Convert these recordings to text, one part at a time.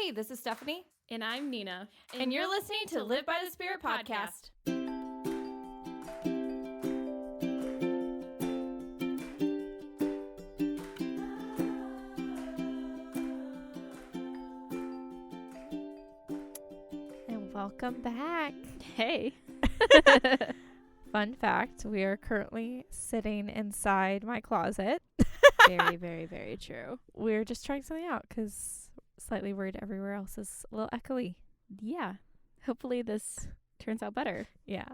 Hey, this is Stephanie. And I'm Nina. And you're listening to Live by the Spirit podcast. And welcome back. Hey. Fun fact, we are currently sitting inside my closet. Very, very, very true. We're just trying something out because slightly worried everywhere else is a little echoey. Yeah. Hopefully this turns out better Yeah.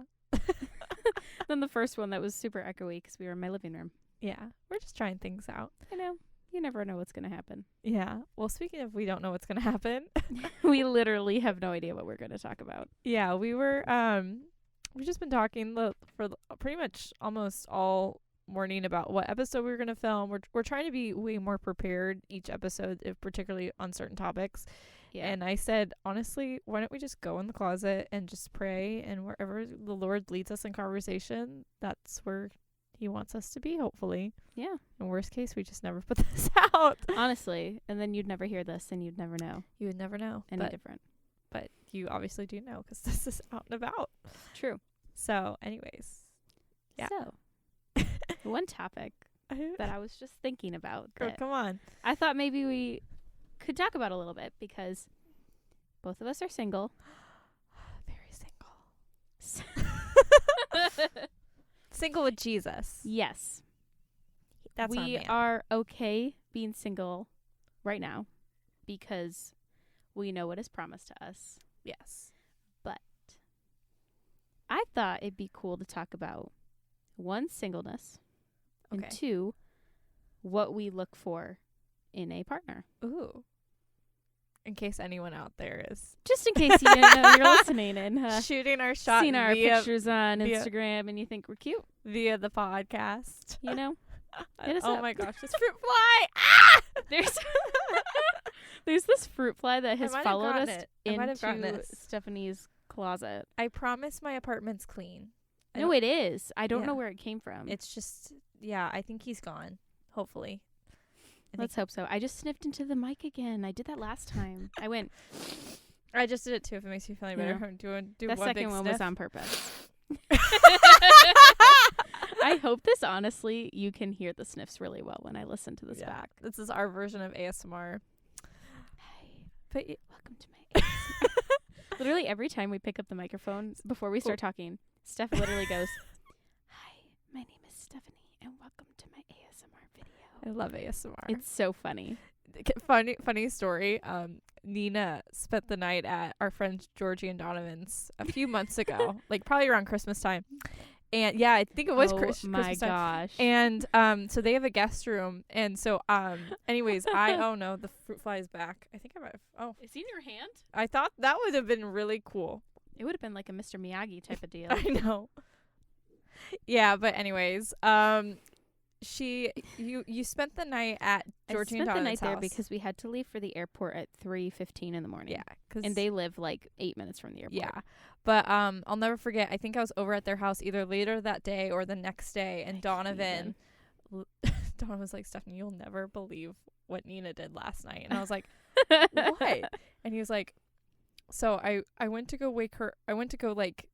than the first one that was super echoey because we were in my living room. Yeah. We're just trying things out. I know. You never know what's going to happen. Yeah. Well, speaking of we don't know what's going to happen. We literally have no idea what we're going to talk about. Yeah. We've just been talking for pretty much almost all morning about what episode we were going to film. We're trying to be way more prepared each episode, if particularly on certain topics. Yeah. And I said, honestly, why don't we just go in the closet and just pray, and wherever the Lord leads us in conversation, that's where he wants us to be, hopefully. Yeah. In worst case, we just never put this out. Honestly. And then you'd never hear this and you'd never know You would never know. any different. But you obviously do know because this is out and about. True. So, anyways. Yeah. So, one topic that I was just thinking about Girl, that come on. I thought maybe we could talk about a little bit because both of us are single. Very single. Single with Jesus. Yes. That's our we man. are okay being single right now because we know what is promised to us. Yes. But I thought it'd be cool to talk about one, singleness, and Okay. two, what we look for in a partner. Ooh. In case anyone out there is Just in case you didn't know you're listening and shooting our shot seen our via pictures on via- Instagram and you think we're cute, the podcast. you know? Hit us Oh up. my gosh, this fruit fly! Ah! There's this fruit fly that has might have followed gotten us it. I might have gotten into it. Stephanie's closet. I promise my apartment's clean. I No, don't- it is. I don't Yeah. know where it came from. It's just, yeah, I think he's gone. Hopefully. Let's hope so. I just sniffed into the mic again. I did that last time. I went. I just did it too if it makes you feel any better. Yeah. Do That one second big one sniff. was on purpose. I hope this, honestly, you can hear the sniffs really well when I listen to this Yeah. back. This is our version of ASMR. Hey, But welcome to my ASMR. Literally every time we pick up the microphone before we start talking, Steph literally goes, "Hi, my name is Stephanie, and welcome to my ASMR video." I love ASMR. It's so funny. Funny story. Nina spent the night at our friends Georgie and Donovan's a few months ago, like probably around Christmas time. And yeah, I think it was Oh Christmas my time. gosh. And so they have a guest room, and so anyways, oh no, the fruit fly is back. I think I might have. Is he in your hand? I thought that would have been really cool. It would have been like a Mr. Miyagi type of deal. I know. Yeah, but anyways, you spent the night at Georgie I and spent the Donovan's night there house. because we had to leave for the airport at 3:15 in the morning. Yeah, And they live like 8 minutes from the airport. yeah, but I'll never forget. I think I was over at their house either later that day or the next day, and Donovan was like, "Stephanie, you'll never believe what Nina did last night." And I was like, "What?" And he was like, "So I went to go wake her. I went to go like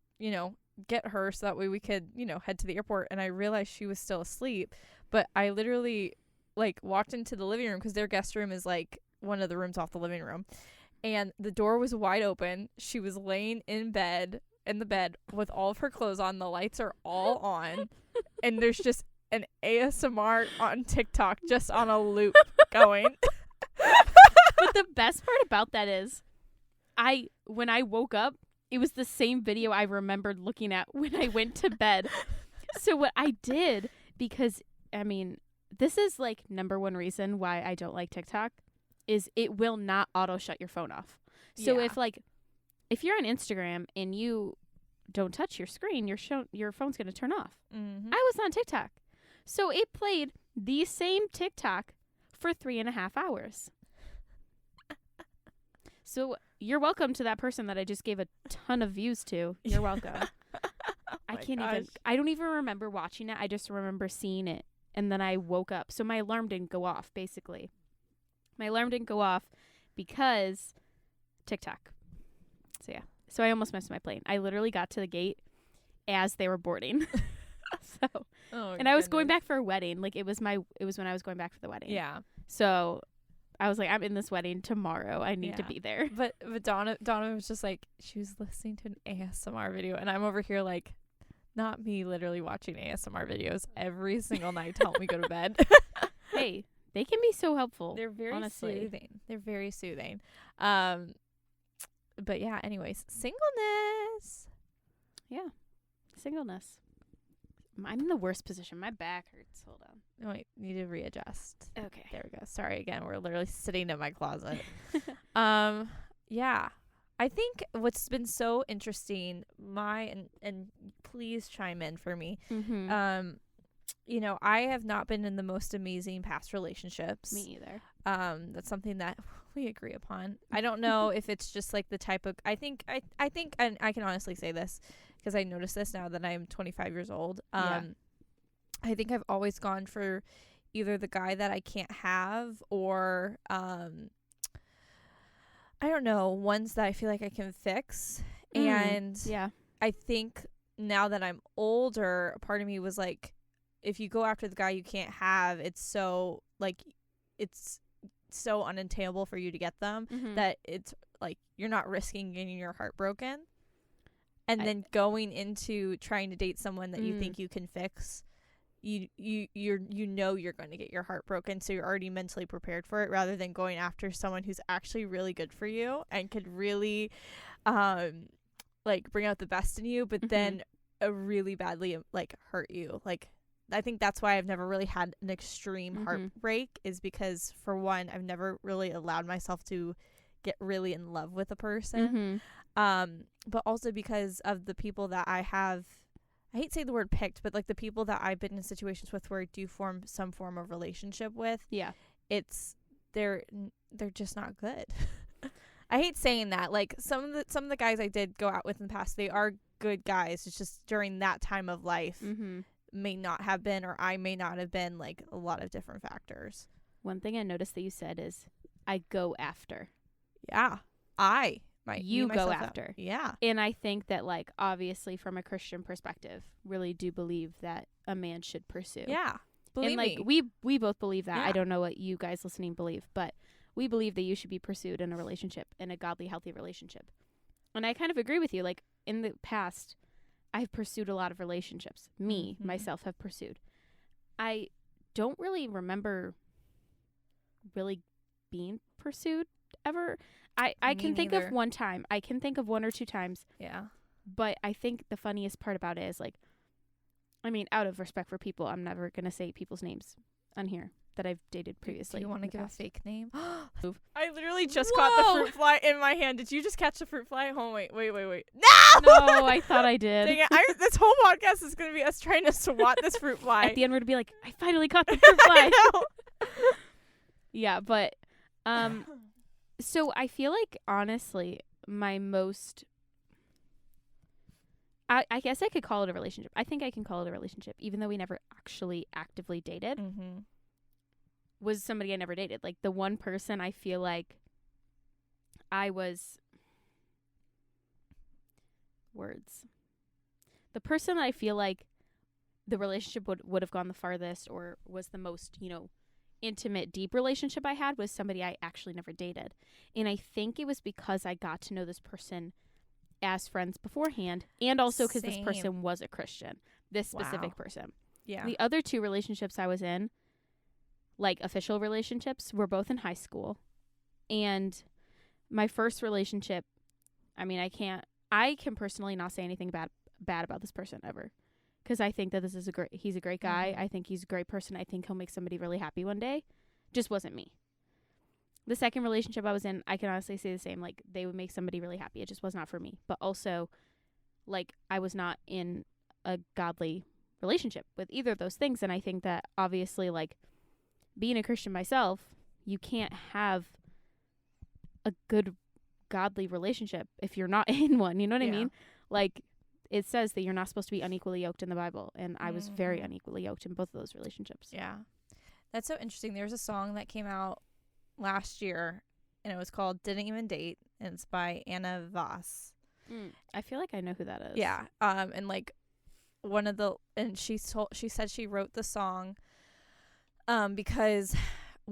get her so that way we could head to the airport, and I realized she was still asleep, but I literally like walked into the living room because their guest room is like one of the rooms off the living room, and the door was wide open. She was laying in the bed with all of her clothes on. The lights are all on, and there's just an ASMR on TikTok just on a loop going." But the best part about that is when I woke up, it was the same video I remembered looking at when I went to bed. So what I did, because I mean, this is like number one reason why I don't like TikTok, is it will not auto shut your phone off. So Yeah. if you're on Instagram and you don't touch your screen, your phone's going to turn off. Mm-hmm. I was on TikTok. So it played the same TikTok for 3.5 hours. So you're welcome to that person that I just gave a ton of views to. You're welcome. I don't even remember watching it. I just remember seeing it. And then I woke up. So my alarm didn't go off, basically. My alarm didn't go off because TikTok. So yeah. So I almost missed my plane. I literally got to the gate as they were boarding. So, and I was going back for a wedding. Like it was when I was going back for the wedding. Yeah. So I was like, I'm in this wedding tomorrow. I need to be there. But Donna was just like, she was listening to an ASMR video, and I'm over here like, not me literally watching ASMR videos every single night to help me go to bed. Hey, they can be so helpful. They're very honestly. soothing. They're very soothing. But yeah, anyways, singleness. Yeah. Singleness. I'm in the worst position. My back hurts. Hold on. Wait, need to readjust. Okay. There we go. Sorry again. We're literally sitting in my closet. Yeah. I think what's been so interesting, and please chime in for me. Mm-hmm. You know, I have not been in the most amazing past relationships. Me either. That's something that we agree upon. I don't know if it's just like the type of, I think, and I can honestly say this because I noticed this now that I'm 25 years old. I think I've always gone for either the guy that I can't have or, I don't know, ones that I feel like I can fix. And yeah, I think now that I'm older, a part of me was like, if you go after the guy you can't have, it's so unattainable for you to get them that it's like you're not risking getting your heart broken. And then going into trying to date someone that you think you can fix, you're going to get your heart broken, so you're already mentally prepared for it, rather than going after someone who's actually really good for you and could really like bring out the best in you, but then really badly like hurt you. Like I think that's why I've never really had an extreme heartbreak, is because for one, I've never really allowed myself to get really in love with a person. But also because of the people that I have, I hate to say the word picked, but like the people that I've been in situations with where I do form some form of relationship with, they're just not good. I hate saying that. Like some of the guys I did go out with in the past, they are good guys. It's just during that time of life may not have been, or I may not have been, like a lot of different factors. One thing I noticed that you said is, I go after. Yeah. You go after. Yeah. And I think that, like, obviously from a Christian perspective, really do believe that a man should pursue. Yeah. Believe me. We both believe that. Yeah. I don't know what you guys listening believe, but we believe that you should be pursued in a relationship, in a godly, healthy relationship. And I kind of agree with you. Like, in the past, I've pursued a lot of relationships. Myself, have pursued. I don't really remember really being pursued ever. I can think of one time. I can think of one or two times. Yeah. But I think the funniest part about it is, like, I mean, out of respect for people, I'm never going to say people's names on here that I've dated previously. Do you want to give a fake name? Move. I literally just caught the fruit fly in my hand. Did you just catch the fruit fly? Oh, wait. No! No, I thought I did. Dang it. This whole podcast is going to be us trying to swat this fruit fly. At the end, we're going to be like, I finally caught the fruit fly. I know. Yeah, but, so I feel like, honestly, my most, I guess I could call it a relationship. I think I can call it a relationship, even though we never actually actively dated, was somebody I never dated. Like, the one person I feel like I was, the person that I feel like the relationship would have gone the farthest, or was the most, intimate, deep relationship I had, was somebody I actually never dated. And I think it was because I got to know this person as friends beforehand, and also because this person was a Christian, this specific person. Yeah. The other two relationships I was in, like official relationships, were both in high school. And my first relationship, I mean, I can personally not say anything bad about this person ever. Because I think that he's a great guy. I think he's a great person. I think he'll make somebody really happy one day. Just wasn't me. The second relationship I was in, I can honestly say the same. Like, they would make somebody really happy. It just was not for me. But also, like, I was not in a godly relationship with either of those things. And I think that, obviously, like, being a Christian myself, you can't have a good godly relationship if you're not in one. You know what I mean? Like, it says that you're not supposed to be unequally yoked in the Bible, and I was very unequally yoked in both of those relationships. Yeah. That's so interesting. There's a song that came out last year, and it was called Didn't Even Date, and it's by Anna Voss. I feel like I know who that is. Yeah. And like she said she wrote the song because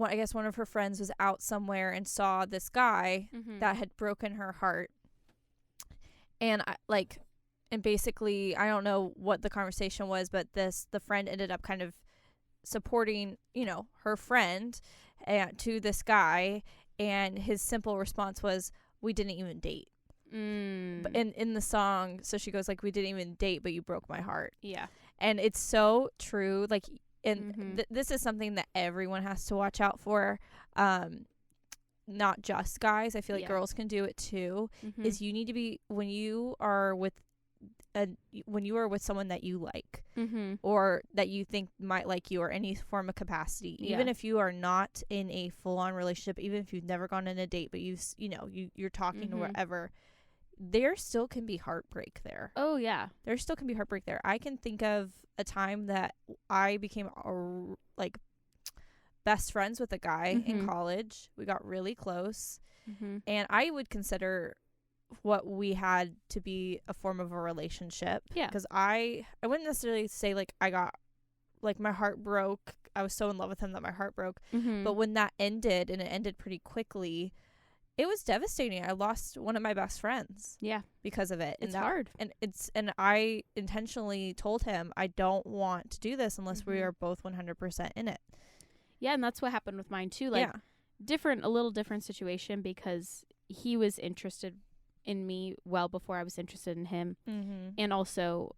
I guess one of her friends was out somewhere and saw this guy that had broken her heart. And and basically, I don't know what the conversation was, but the friend ended up kind of supporting, her friend to this guy, and his simple response was, "We didn't even date." But in the song, so she goes like, "We didn't even date, but you broke my heart." Yeah. And it's so true. Like, and this is something that everyone has to watch out for. Not just guys. I feel like girls can do it too. Is you need to be, when you are with someone that you like, or that you think might like you, or any form of capacity, even if you are not in a full-on relationship, even if you've never gone on a date, but you're talking or whatever, there still can be heartbreak there. Oh yeah, there still can be heartbreak there. I can think of a time that I became best friends with a guy in college. We got really close, and I would consider what we had to be a form of a relationship. Yeah, because I wouldn't necessarily say like I got, like, my heart broke. I was so in love with him that my heart broke. But when that ended, and it ended pretty quickly, it was devastating. I lost one of my best friends. Yeah, because of it. It's hard. And I intentionally told him, I don't want to do this unless we are both 100% in it. Yeah, and that's what happened with mine too. Like, a little different situation, because he was interested in me well before I was interested in him. And also,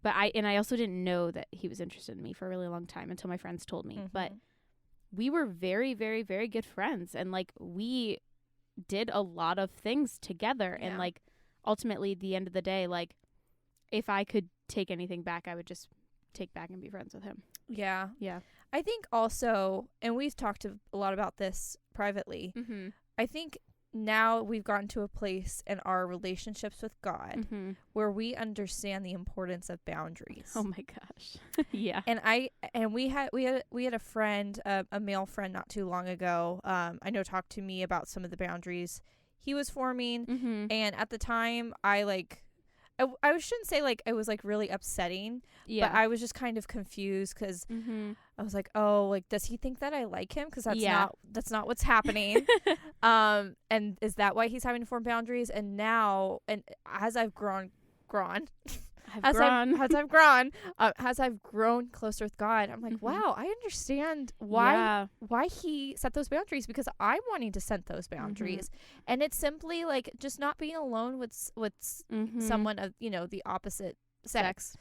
but I also didn't know that he was interested in me for a really long time until my friends told me. But we were very, very, very good friends, and like we did a lot of things together. And like ultimately, at the end of the day, like if I could take anything back, I would just take back and be friends with him. Yeah. I think also, and we've talked a lot about this privately, I think now we've gotten to a place in our relationships with God where we understand the importance of boundaries. Oh my gosh. Yeah. And we had a friend, a male friend, not too long ago. I know, talked to me about some of the boundaries he was forming, and at the time I shouldn't say like it was like really upsetting, but I was just kind of confused because I was like, oh, like, does he think that I like him? Because that's not what's happening. And is that why he's having to form boundaries? And now, and as I've grown closer with God, I'm like, wow, I understand why he set those boundaries, because I'm wanting to set those boundaries. And it's simply like just not being alone with someone of, the opposite sex.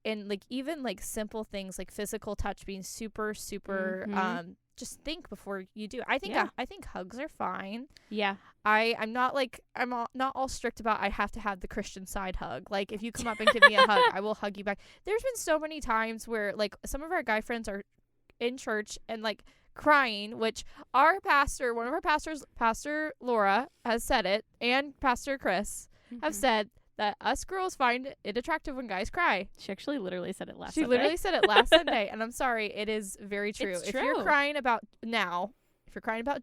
And like even like simple things like physical touch being super, super, just think before you do. I think hugs are fine. Yeah. I'm not all strict about I have to have the Christian side hug. Like, if you come up and give me a hug, I will hug you back. There's been so many times where like some of our guy friends are in church and like crying, which one of our pastors, Pastor Laura, has said it, and Pastor Chris have said that us girls find it attractive when guys cry. She actually literally said it last Sunday, and I'm sorry, it is very true. If you're crying about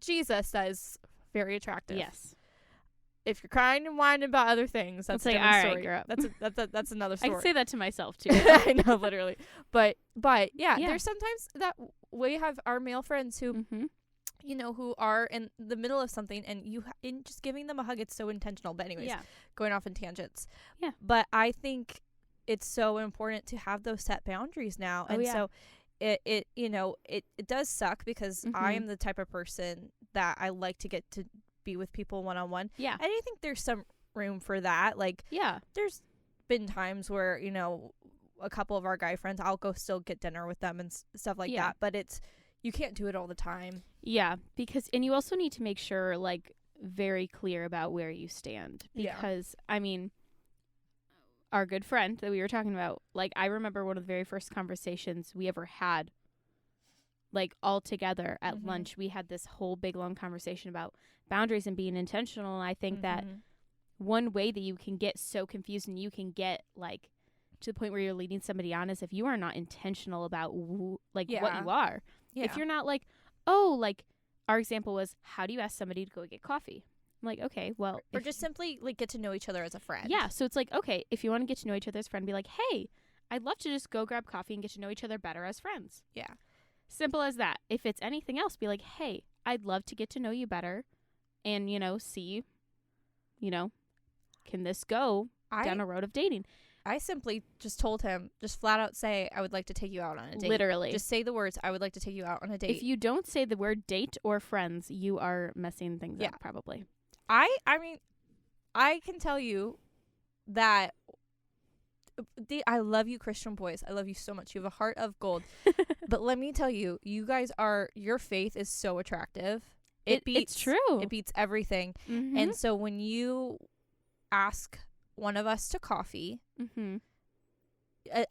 Jesus, that is very attractive. Yes. If you're crying and whining about other things, that's a different story. Girl. That's another story. I can say that to myself too. I know, literally. But yeah, there's sometimes that we have our male friends who who are in the middle of something, and in just giving them a hug, it's so intentional. But anyways, going off in tangents. Yeah. But I think it's so important to have those set boundaries now. So it does suck, because I am the type of person that I like to get to be with people one-on-one. Yeah. And I think there's some room for that. Like, there's been times where, a couple of our guy friends, I'll go still get dinner with them and stuff like that. But you can't do it all the time. Yeah, and you also need to make sure, like, very clear about where you stand. Because, I mean, our good friend that we were talking about, like, I remember one of the very first conversations we ever had, like, all together at lunch. We had this whole big, long conversation about boundaries and being intentional. And I think that one way that you can get so confused and you can get, like, to the point where you're leading somebody on is if you are not intentional about, what you are. Yeah. If you're not like, oh, like, our example was, how do you ask somebody to go get coffee? I'm like, okay, well. Or just simply like get to know each other as a friend. Yeah. So it's like, okay, if you want to get to know each other as a friend, be like, hey, I'd love to just go grab coffee and get to know each other better as friends. Yeah. Simple as that. If it's anything else, be like, hey, I'd love to get to know you better and, see, can this go down a road of dating? I simply just told him, just flat out say, I would like to take you out on a date. Literally. Just say the words, I would like to take you out on a date. If you don't say the word date or friends, you are messing things up probably. I mean, I can tell you that I love you, Christian boys. I love you so much. You have a heart of gold. But let me tell you, you guys your faith is so attractive. It's true. It beats everything. Mm-hmm. And so when you ask one of us to coffee, mm-hmm.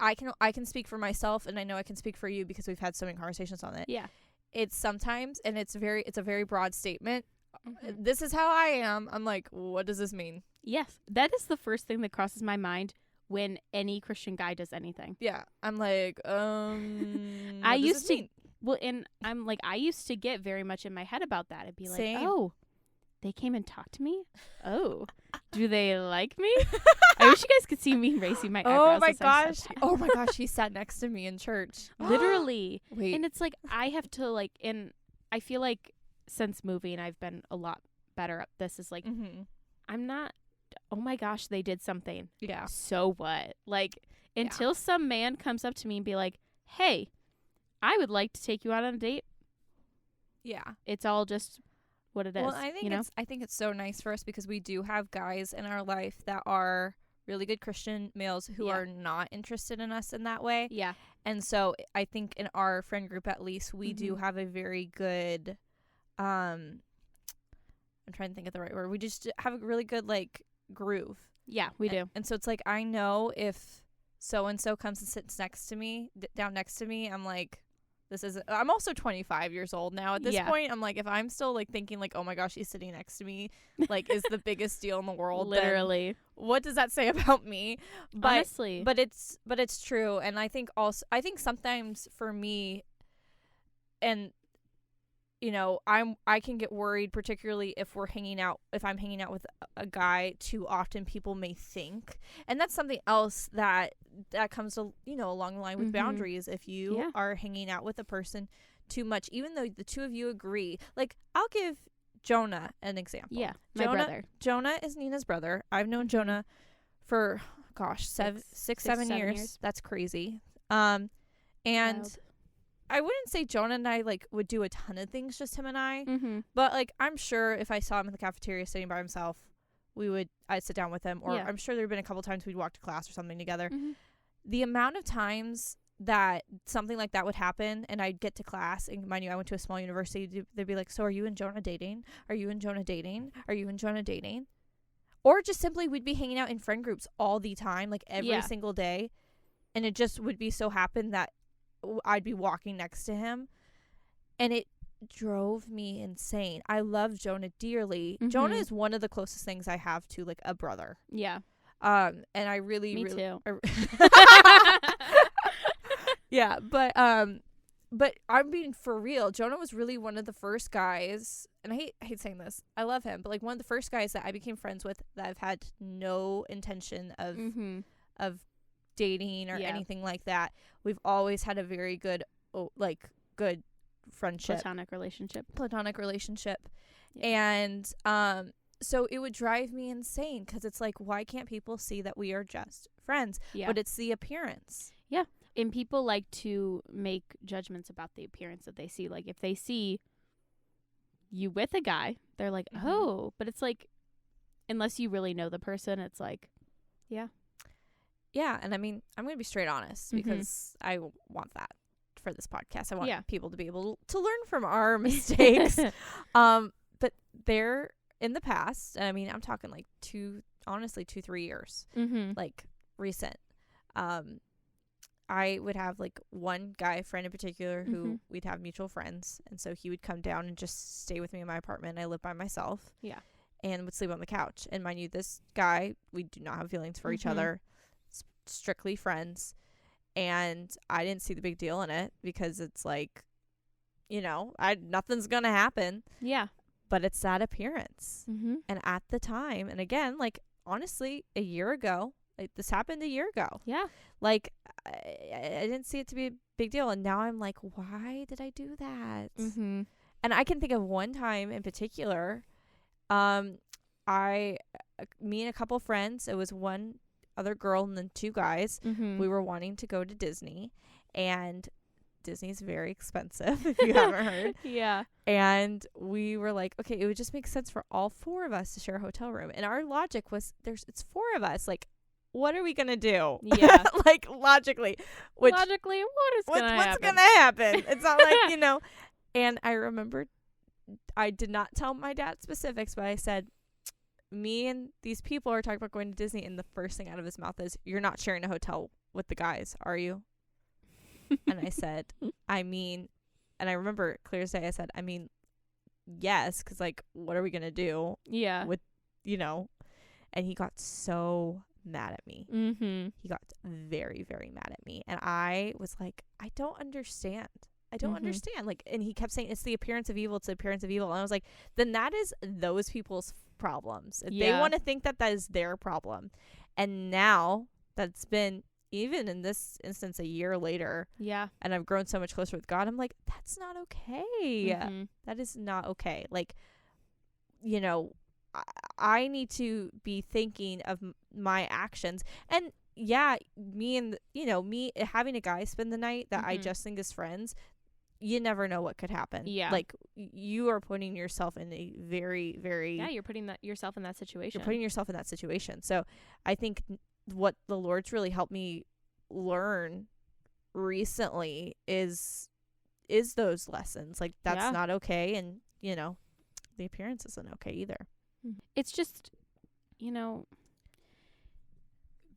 I can speak for myself, and I know I can speak for you because we've had so many conversations on it. Yeah. It's sometimes, and it's a very broad statement. Mm-hmm. This is how I am. I'm like, what does this mean? Yes. That is the first thing that crosses my mind when any Christian guy does anything. Yeah. I'm like, I used to mean? Well, and I'm like, I used to get very much in my head about that. I'd be like, Same. oh, they came and talked to me? Oh, do they like me? I wish you guys could see me raising my eyebrows. Oh my as I gosh. said that. Oh my gosh. He sat next to me in church. Literally. Wait. And it's like, I have to and I feel like since moving, I've been a lot better at this. Is like, mm-hmm. I'm not, oh my gosh, they did something. Yeah. So what? Like, until some man comes up to me and be like, hey, I would like to take you out on a date. Yeah. It's all just what it is. Well, I think it's so nice for us because we do have guys in our life that are really good Christian males who are not interested in us in that way. Yeah. And so I think in our friend group, at least, we do have a very good, I'm trying to think of the right word. We just have a really good, groove. Yeah, we do. And so it's like, I know if so-and-so comes and sits next to me, down next to me, I'm like, I'm also 25 years old now. At this point, I'm like, if I'm still thinking oh my gosh, he's sitting next to me, is the biggest deal in the world. Literally. What does that say about me? But, honestly. But it's true. And I think sometimes for me, and I can get worried, particularly if I'm hanging out with a guy too often. People may think, and that's something else that comes to, along the line with boundaries. If you are hanging out with a person too much, even though the two of you agree, I'll give Jonah an example. Yeah, my brother. Jonah is Nina's brother. I've known Jonah for six, 7 years. That's crazy. And Wild. I wouldn't say Jonah and I would do a ton of things, just him and I. Mm-hmm. But I'm sure if I saw him in the cafeteria sitting by himself, I'd sit down with him. Or I'm sure there'd been a couple times we'd walk to class or something together. Mm-hmm. The amount of times that something like that would happen and I'd get to class, and mind you, I went to a small university, they'd be like, so are you and Jonah dating? Are you and Jonah dating? Are you and Jonah dating? Or just simply we'd be hanging out in friend groups all the time, every single day. And it just would be so happen that I'd be walking next to him, and it drove me insane. I love Jonah dearly. Mm-hmm. Jonah is one of the closest things I have to a brother. Yeah. And I really, me really, too. Yeah, but I'm being for real. Jonah was really one of the first guys, and I hate saying this. I love him, but one of the first guys that I became friends with that I've had no intention of dating or anything like that. We've always had a very good good friendship, platonic relationship. Yeah. And so it would drive me insane because it's why can't people see that we are just friends? But it's the appearance. And people like to make judgments about the appearance that they see. If they see you with a guy, they're like, oh, but it's unless you really know the person, it's Yeah, and I mean, I'm going to be straight honest because I want that for this podcast. I want people to be able to learn from our mistakes. But they're in the past, and I mean, I'm talking 2-3 years, recent. I would have one guy friend in particular who we'd have mutual friends, and so he would come down and just stay with me in my apartment. I live by myself. Yeah. And would sleep on the couch. And mind you, this guy, we do not have feelings for each other. Strictly friends, and I didn't see the big deal in it because it's nothing's gonna happen. Yeah. But it's that appearance. Mm-hmm. And at the time, and again, like, honestly, a year ago, like, this happened a year ago. Yeah. Like, I didn't see it to be a big deal. And now I'm like, why did I do that? Mm-hmm. And I can think of one time in particular. Me and a couple friends, it was one other girl and then two guys. Mm-hmm. We were wanting to go to Disney, and Disney's very expensive, if you haven't heard. Yeah. And we were like, okay, it would just make sense for all four of us to share a hotel room. And our logic was, it's four of us. Like, what are we gonna do? Yeah. Like, logically, Logically, what's gonna happen? It's not like, And I remember, I did not tell my dad specifics, but I said, me and these people are talking about going to Disney, and the first thing out of his mouth is, you're not sharing a hotel with the guys, are you? And I said, and I remember clear as day, I said, yes, because, like, what are we gonna do? Yeah. With, and he got so mad at me. Mm-hmm. He got very, very mad at me. And I was like, I don't understand. Like, and he kept saying, it's the appearance of evil. It's the appearance of evil. And I was like, then that is those people's problems. If they want to think that is their problem. And now that's been, even in this instance, a year later. Yeah. And I've grown so much closer with God. I'm like, that's not okay. Mm-hmm. That is not okay. Like, I need to be thinking of my actions. And yeah, me having a guy spend the night that I just think is friends, you never know what could happen. Yeah. Like, you are putting yourself in a very, very... Yeah, you're putting yourself in that situation. You're putting yourself in that situation. So I think what the Lord's really helped me learn recently is those lessons. Like, that's not okay. And, the appearance isn't okay either. It's just,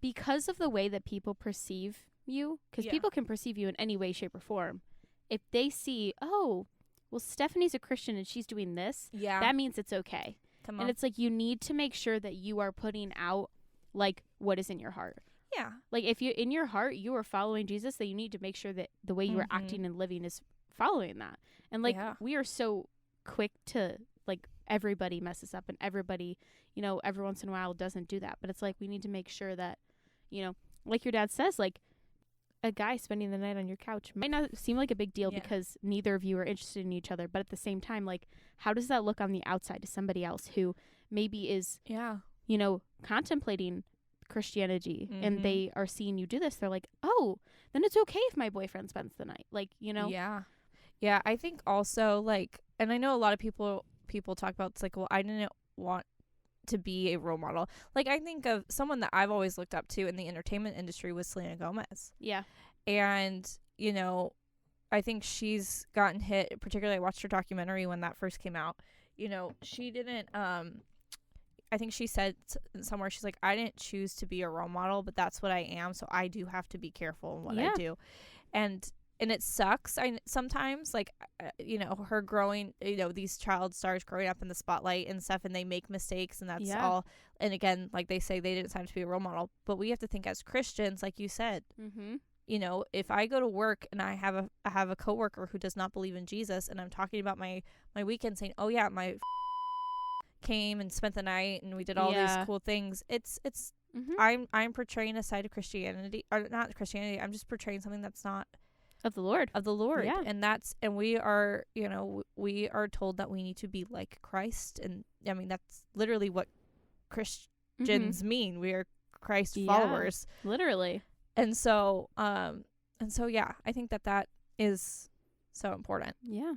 because of the way that people perceive you, because people can perceive you in any way, shape, or form. If they see, oh, well, Stephanie's a Christian and she's doing this, that means it's okay. Come on. And it's like, you need to make sure that you are putting out, like, what is in your heart. Yeah. Like, if you in your heart you are following Jesus, then you need to make sure that the way you are acting and living is following that. And, like, we are so quick to, like, everybody messes up and everybody, every once in a while doesn't do that. But it's like, we need to make sure that, like your dad says, like, a guy spending the night on your couch might not seem like a big deal because neither of you are interested in each other. But at the same time, like, how does that look on the outside to somebody else who maybe is, contemplating Christianity and they are seeing you do this? They're like, oh, then it's okay if my boyfriend spends the night. Like, Yeah. Yeah. I think also, like, and I know a lot of people talk about, it's like, well, I didn't want to be a role model. Like, I think of someone that I've always looked up to in the entertainment industry was Selena Gomez. Yeah. And, I think she's gotten hit, particularly I watched her documentary when that first came out. She didn't, I think she said somewhere, she's like, I didn't choose to be a role model, but that's what I am. So I do have to be careful in what I do. And it sucks. Sometimes, like, her growing, these child stars growing up in the spotlight and stuff, and they make mistakes, and that's all. And again, like they say, they didn't sign up to be a role model. But we have to think as Christians, like you said, if I go to work and I have a coworker who does not believe in Jesus, and I'm talking about my weekend saying, oh yeah, my came and spent the night and we did all these cool things. It's I'm portraying a side of Christianity, or not Christianity. I'm just portraying something that's not of the Lord. Yeah. And we are, we are told that we need to be like Christ. And I mean, that's literally what Christians mean. We are Christ followers. Literally. And so, yeah, I think that is so important. Yeah.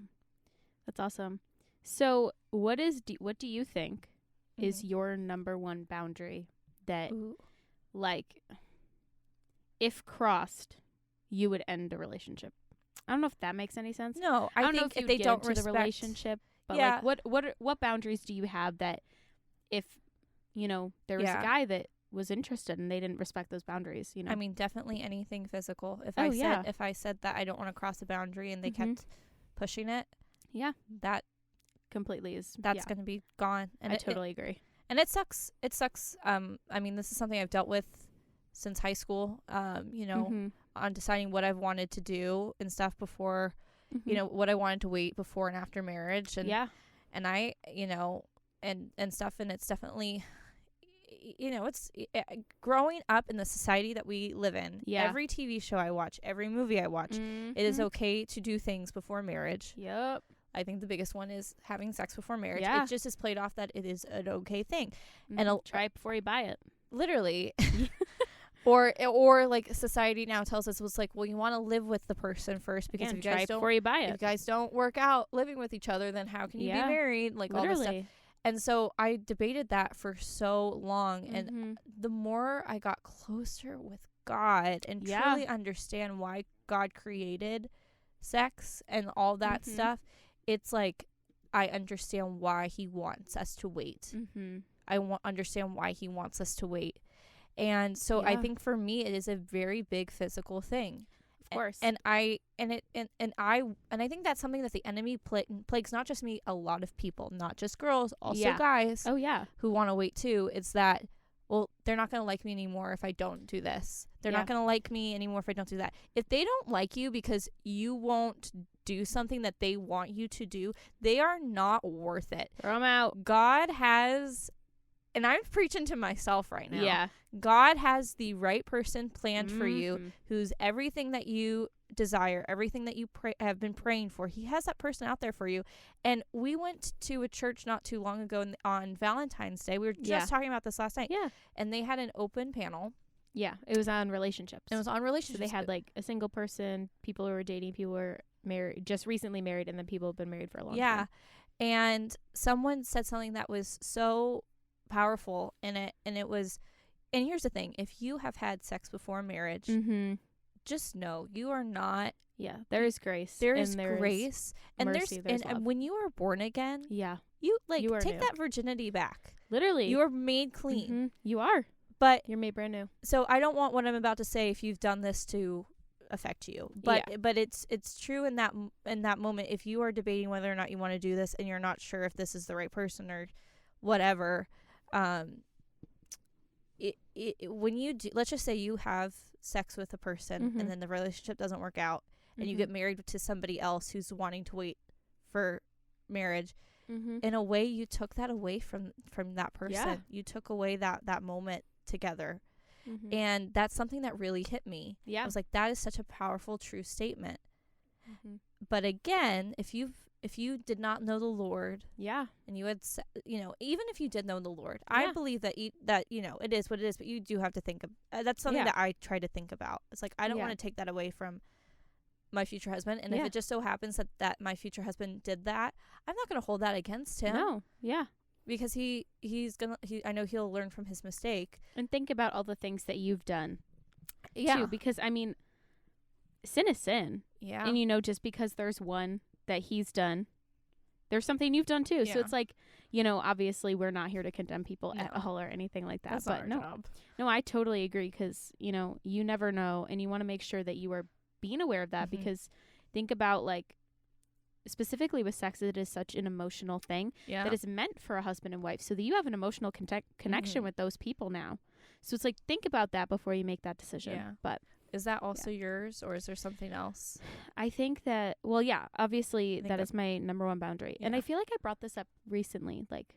That's awesome. So what do you think is your number one boundary that, like, if crossed, you would end a relationship? I don't know if that makes any sense. No, I don't think know if if they don't the respect relationship, but like, what boundaries do you have that if there was a guy that was interested and they didn't respect those boundaries? I mean, definitely anything physical. If I said that I don't want to cross a boundary and they kept pushing it, that completely that's going to be gone. And I totally agree. And it sucks. It sucks. I mean, this is something I've dealt with since high school. On deciding what I've wanted to do and stuff before, you know, what I wanted to wait before and after marriage. And and I, you know, and stuff. And it's definitely, you know, it's growing up in the society that we live in. Every TV show I watch, every movie I watch, it is okay to do things before marriage. I think the biggest one is having sex before marriage. It just is played off that it is an okay thing. And try it before you buy it. Literally. or like society now tells us, was like, well, you want to live with the person first, because if you guys don't, before you buy it. If you guys don't work out living with each other, then how can you be married? Like all this stuff. And so I debated that for so long. And the more I got closer with God and truly understand why God created sex and all that stuff, it's like I understand why he wants us to wait. I understand why he wants us to wait. And so I think for me, it is a very big physical thing. Of course. And I think that's something that the enemy plagues not just me, a lot of people, not just girls, also guys. Who want to wait too. It's that, well, they're not going to like me anymore if I don't do this. They're not going to like me anymore if I don't do that. If they don't like you because you won't do something that they want you to do, they are not worth it. Throw them out. God has, and I'm preaching to myself right now. God has the right person planned for you, who's everything that you desire, everything that you have been praying for. He has that person out there for you. And we went to a church not too long ago on Valentine's Day. We were just talking about this last night. And they had an open panel. It was on relationships. It was on relationships. So they had like a single person, people who were dating, people who were married, just recently married, and then people who've been married for a long time. And someone said something that was so powerful in it, and it was, and here's the thing, if you have had sex before marriage, just know you are not, there is grace. There is grace, and mercy, and when you are born again, you take that virginity back. Literally, you are made clean. You are, but you're made brand new. So I don't want what I'm about to say, if you've done this, to affect you, but it's true in that moment. If you are debating whether or not you want to do this and you're not sure if this is the right person or whatever, when you do, let's just say you have sex with a person and then the relationship doesn't work out and you get married to somebody else who's wanting to wait for marriage, in a way you took that away from that person. You took away that moment together. And that's something that really hit me. I was like, that is such a powerful, true statement. But again, if you did not know the Lord, and you had, even if you did know the Lord, I believe that it is what it is. But you do have to think of that's something that I try to think about. It's like, I don't want to take that away from my future husband, and if it just so happens that my future husband did that, I'm not going to hold that against him. No, because I know he'll learn from his mistake. And think about all the things that you've done. Too, because I mean, sin is sin. And just because there's one that he's done, there's something you've done too. So it's like, obviously we're not here to condemn people at all or anything like that. That's but not our job. No, I totally agree, because you never know, and you want to make sure that you are being aware of that, because think about, like, specifically with sex, it is such an emotional thing that is meant for a husband and wife, so that you have an emotional connection with those people now. So it's like, think about that before you make that decision. But is that also yours, or is there something else? I think that, obviously that is my number one boundary. And I feel like I brought this up recently. Like,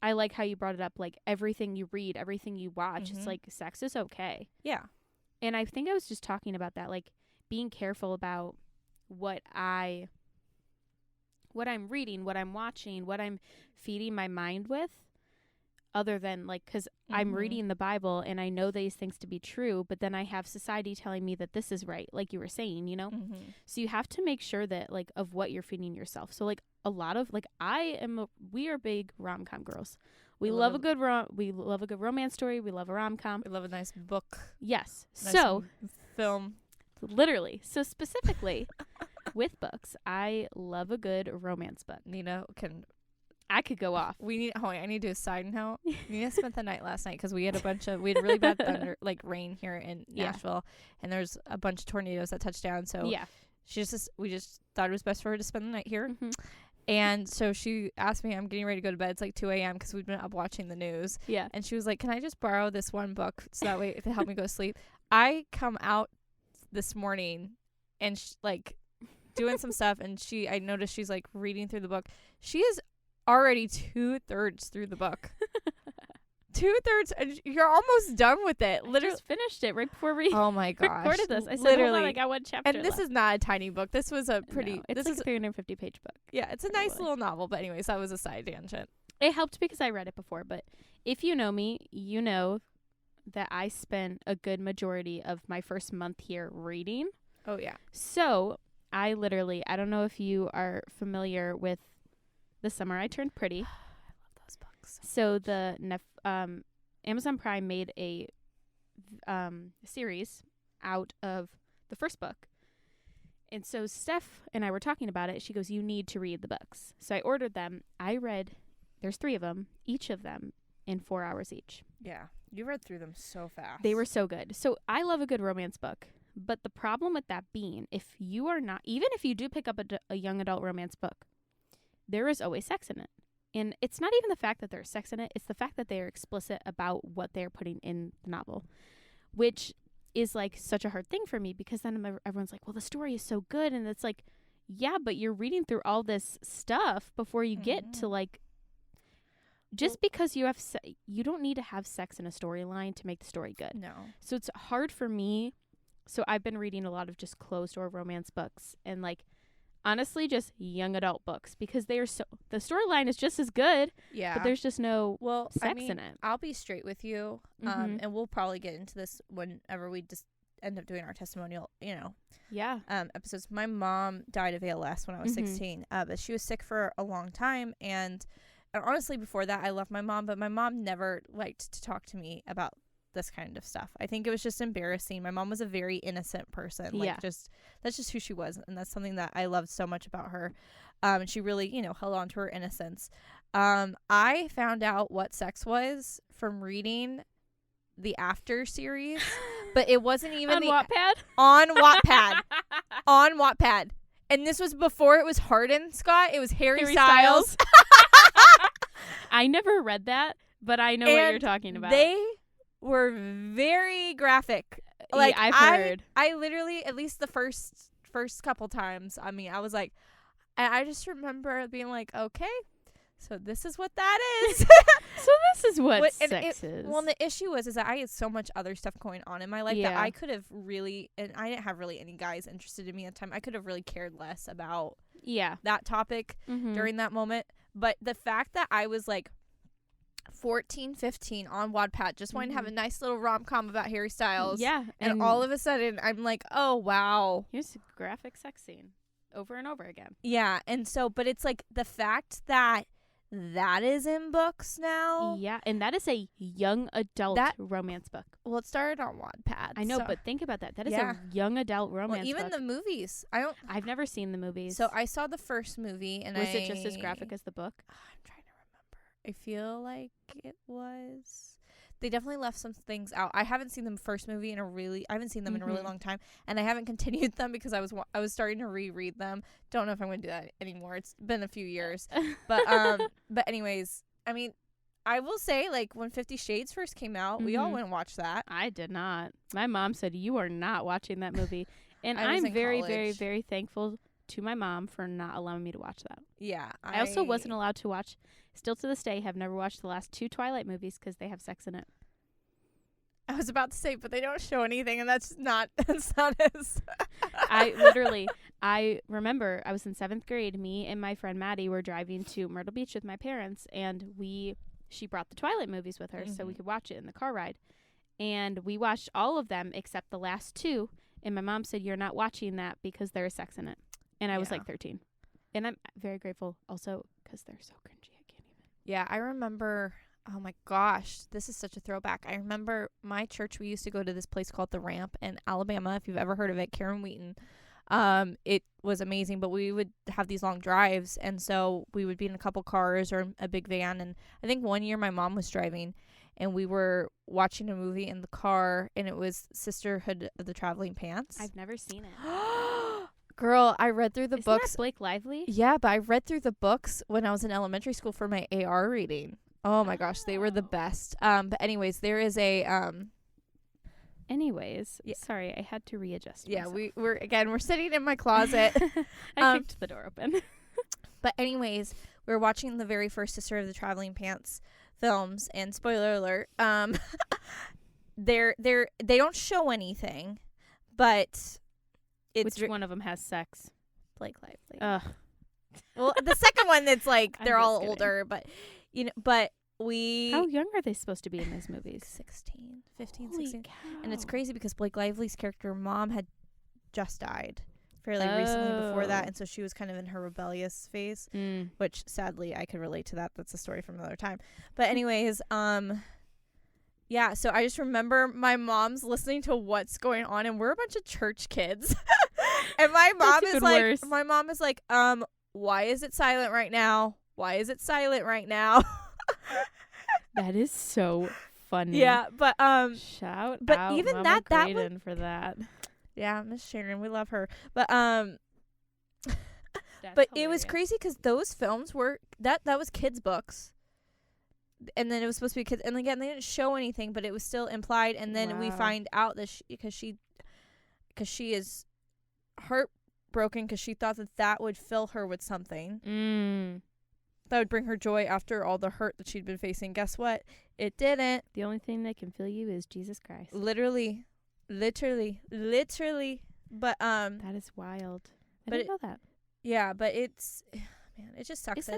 I like how you brought it up, like, everything you read, everything you watch, it's like, sex is okay. And I think I was just talking about that, like, being careful about what I'm reading, what I'm watching, what I'm feeding my mind with, other than, like, because I'm reading the Bible and I know these things to be true, but then I have society telling me that this is right, like you were saying, So you have to make sure that, like, of what you're feeding yourself. So, like, a lot of, like, we are big rom-com girls. We love a good romance story. We love a rom-com. We love a nice book. Yes. Nice film. Literally. So specifically with books, I love a good romance book. Nina I could go off. I need to do a side note. Nina spent the night last night because we had really bad thunder, like rain here in Nashville, and there's a bunch of tornadoes that touched down. So we just thought it was best for her to spend the night here. And so she asked me, I'm getting ready to go to bed. It's like 2 a.m. because we've been up watching the news. And she was like, can I just borrow this one book so that way to help me go to sleep? I come out this morning and doing some stuff, and I noticed she's like reading through the book. She is already 2/3 through the book. 2/3, and you're almost done with it. I Literally just finished it right before we Oh my gosh. recorded this. I said, literally. hold on, I got one chapter And this left. is not a tiny book. This was a pretty No, it's this like is a 350-page book. yeah, it's a nice Really. little novel, but anyways, that was a side tangent. It helped because I read it before, but if you know me, you know that I spent a good majority of my first month here reading. Oh yeah. So I don't know if you are familiar with The Summer I Turned Pretty. I love those books. So Amazon Prime made a series out of the first book. And so Steph and I were talking about it. She goes, you need to read the books. So I ordered them. There's 3 of them, each of them in 4 hours each. Yeah. You read through them so fast. They were so good. So I love a good romance book. But the problem with that being, even if you do pick up a young adult romance book, there is always sex in it. And it's not even the fact that there's sex in it. It's the fact that they are explicit about what they're putting in the novel, which is like such a hard thing for me because then everyone's like, well, the story is so good. And it's like, yeah, but you're reading through all this stuff before you get to like, just because you have, you don't need to have sex in a storyline to make the story good. No. So it's hard for me. So I've been reading a lot of just closed door romance books and like, honestly, just young adult books because the storyline is just as good, Yeah. but there's just no sex in in it. I'll be straight with you. Mhm. And we'll probably get into this whenever we just end up doing our testimonial, Yeah. episodes. My mom died of ALS when I was Mhm. 16. But she was sick for a long time, and honestly before that I loved my mom, but my mom never liked to talk to me about this kind of stuff. I think it was just embarrassing. My mom was a very innocent person. Yeah. That's just who she was, and that's something that I loved so much about her. And she really, held on to her innocence. I found out what sex was from reading the After series, but it wasn't even On Wattpad? on Wattpad. On Wattpad. And this was before it was Harden, Scott. It was Harry Styles. I never read that, but I know what you're talking about. They were very graphic. Like, I've heard. I literally, at least the first couple times, I mean, I was like, I just remember being like, okay, so this is what that is. So this is what and sex is. Well, and the issue is that I had so much other stuff going on in my life that Yeah. I could have really, and I didn't have really any guys interested in me at the time. I could have really cared less about that topic during that moment. But the fact that I was like 14, 15 on Wattpad, just wanting to have a nice little rom-com about Harry Styles. Yeah. And all of a sudden, I'm like, oh, wow. Here's a graphic sex scene over and over again. Yeah. And so, but it's like the fact that is in books now. Yeah. And that is a young adult romance book. Well, it started on Wattpad. I know, but think about that. That is a young adult romance well, even book. the movies. I've never seen the movies. So I saw the first movie, and was it just as graphic as the book? I'm trying to remember. I feel like it was. They definitely left some things out. I haven't seen the first movie in a really long time, and I haven't continued them because I was starting to reread them. Don't know if I'm going to do that anymore. It's been a few years, but anyways, I mean, I will say, like, when 50 Shades first came out, we all went and watched that. I did not. My mom said, you are not watching that movie. And I was I'm in very, college. very, very thankful to my mom for not allowing me to watch that. Yeah. I also wasn't allowed to watch, still to this day, have never watched the last 2 Twilight movies because they have sex in it. I was about to say, but they don't show anything, and that's not as... I remember I was in 7th grade. Me and my friend Maddie were driving to Myrtle Beach with my parents, and she brought the Twilight movies with her so we could watch it in the car ride. And we watched all of them except the last 2, and my mom said, you're not watching that because there is sex in it. And I was like 13. And I'm very grateful also because they're so cringy. I can't even. Yeah, I remember... Oh my gosh, this is such a throwback. I remember my church, we used to go to this place called The Ramp in Alabama, if you've ever heard of it, Karen Wheaton. It was amazing, but we would have these long drives, and so we would be in a couple cars or a big van, and I think one year my mom was driving, and we were watching a movie in the car, and it was Sisterhood of the Traveling Pants. I've never seen it. Girl, I read through the Isn't books. that Blake Lively? Yeah, but I read through the books when I was in elementary school for my AR reading. Oh my gosh, they were the best. But anyways, there is a Anyways, Yeah. sorry, I had to readjust. Yeah, myself. we're sitting in my closet. I kicked the door open. But anyways, we were watching the very first Sister of the Traveling Pants films, and spoiler alert, they don't show anything, but it's Which one of them has sex? Blake Lively. Ugh. Well, the second one, it's like I'm they're just all kidding. older, but but we How young are they supposed to be in these movies? 15, Holy 16. cow. And it's crazy because Blake Lively's character mom had just died fairly recently before that, Oh. and so she was kind of in her rebellious phase, Mm. which sadly I could relate to that. That's a story from another time. But anyways, yeah, so I just remember my mom's listening to what's going on, and we're a bunch of church kids. And my mom That's is even like worse. my mom is like, why is it silent right now? Why is it silent right now? That is so funny. Yeah, but Shout but out even Mama that was- Graden for that. yeah, Miss Sharon, we love her. But That's but it was hilarious. crazy because those films were that was kids' books, and then it was supposed to be kids. And again, they didn't show anything, but it was still implied. And then we Wow. find out that because she is heartbroken because she thought that would fill her with something that would bring her joy after all the hurt that she'd been facing. Guess what? It didn't. The only thing that can fill you is Jesus Christ. Literally. But That is wild. I but didn't know that. yeah, but it's man, it just sucks.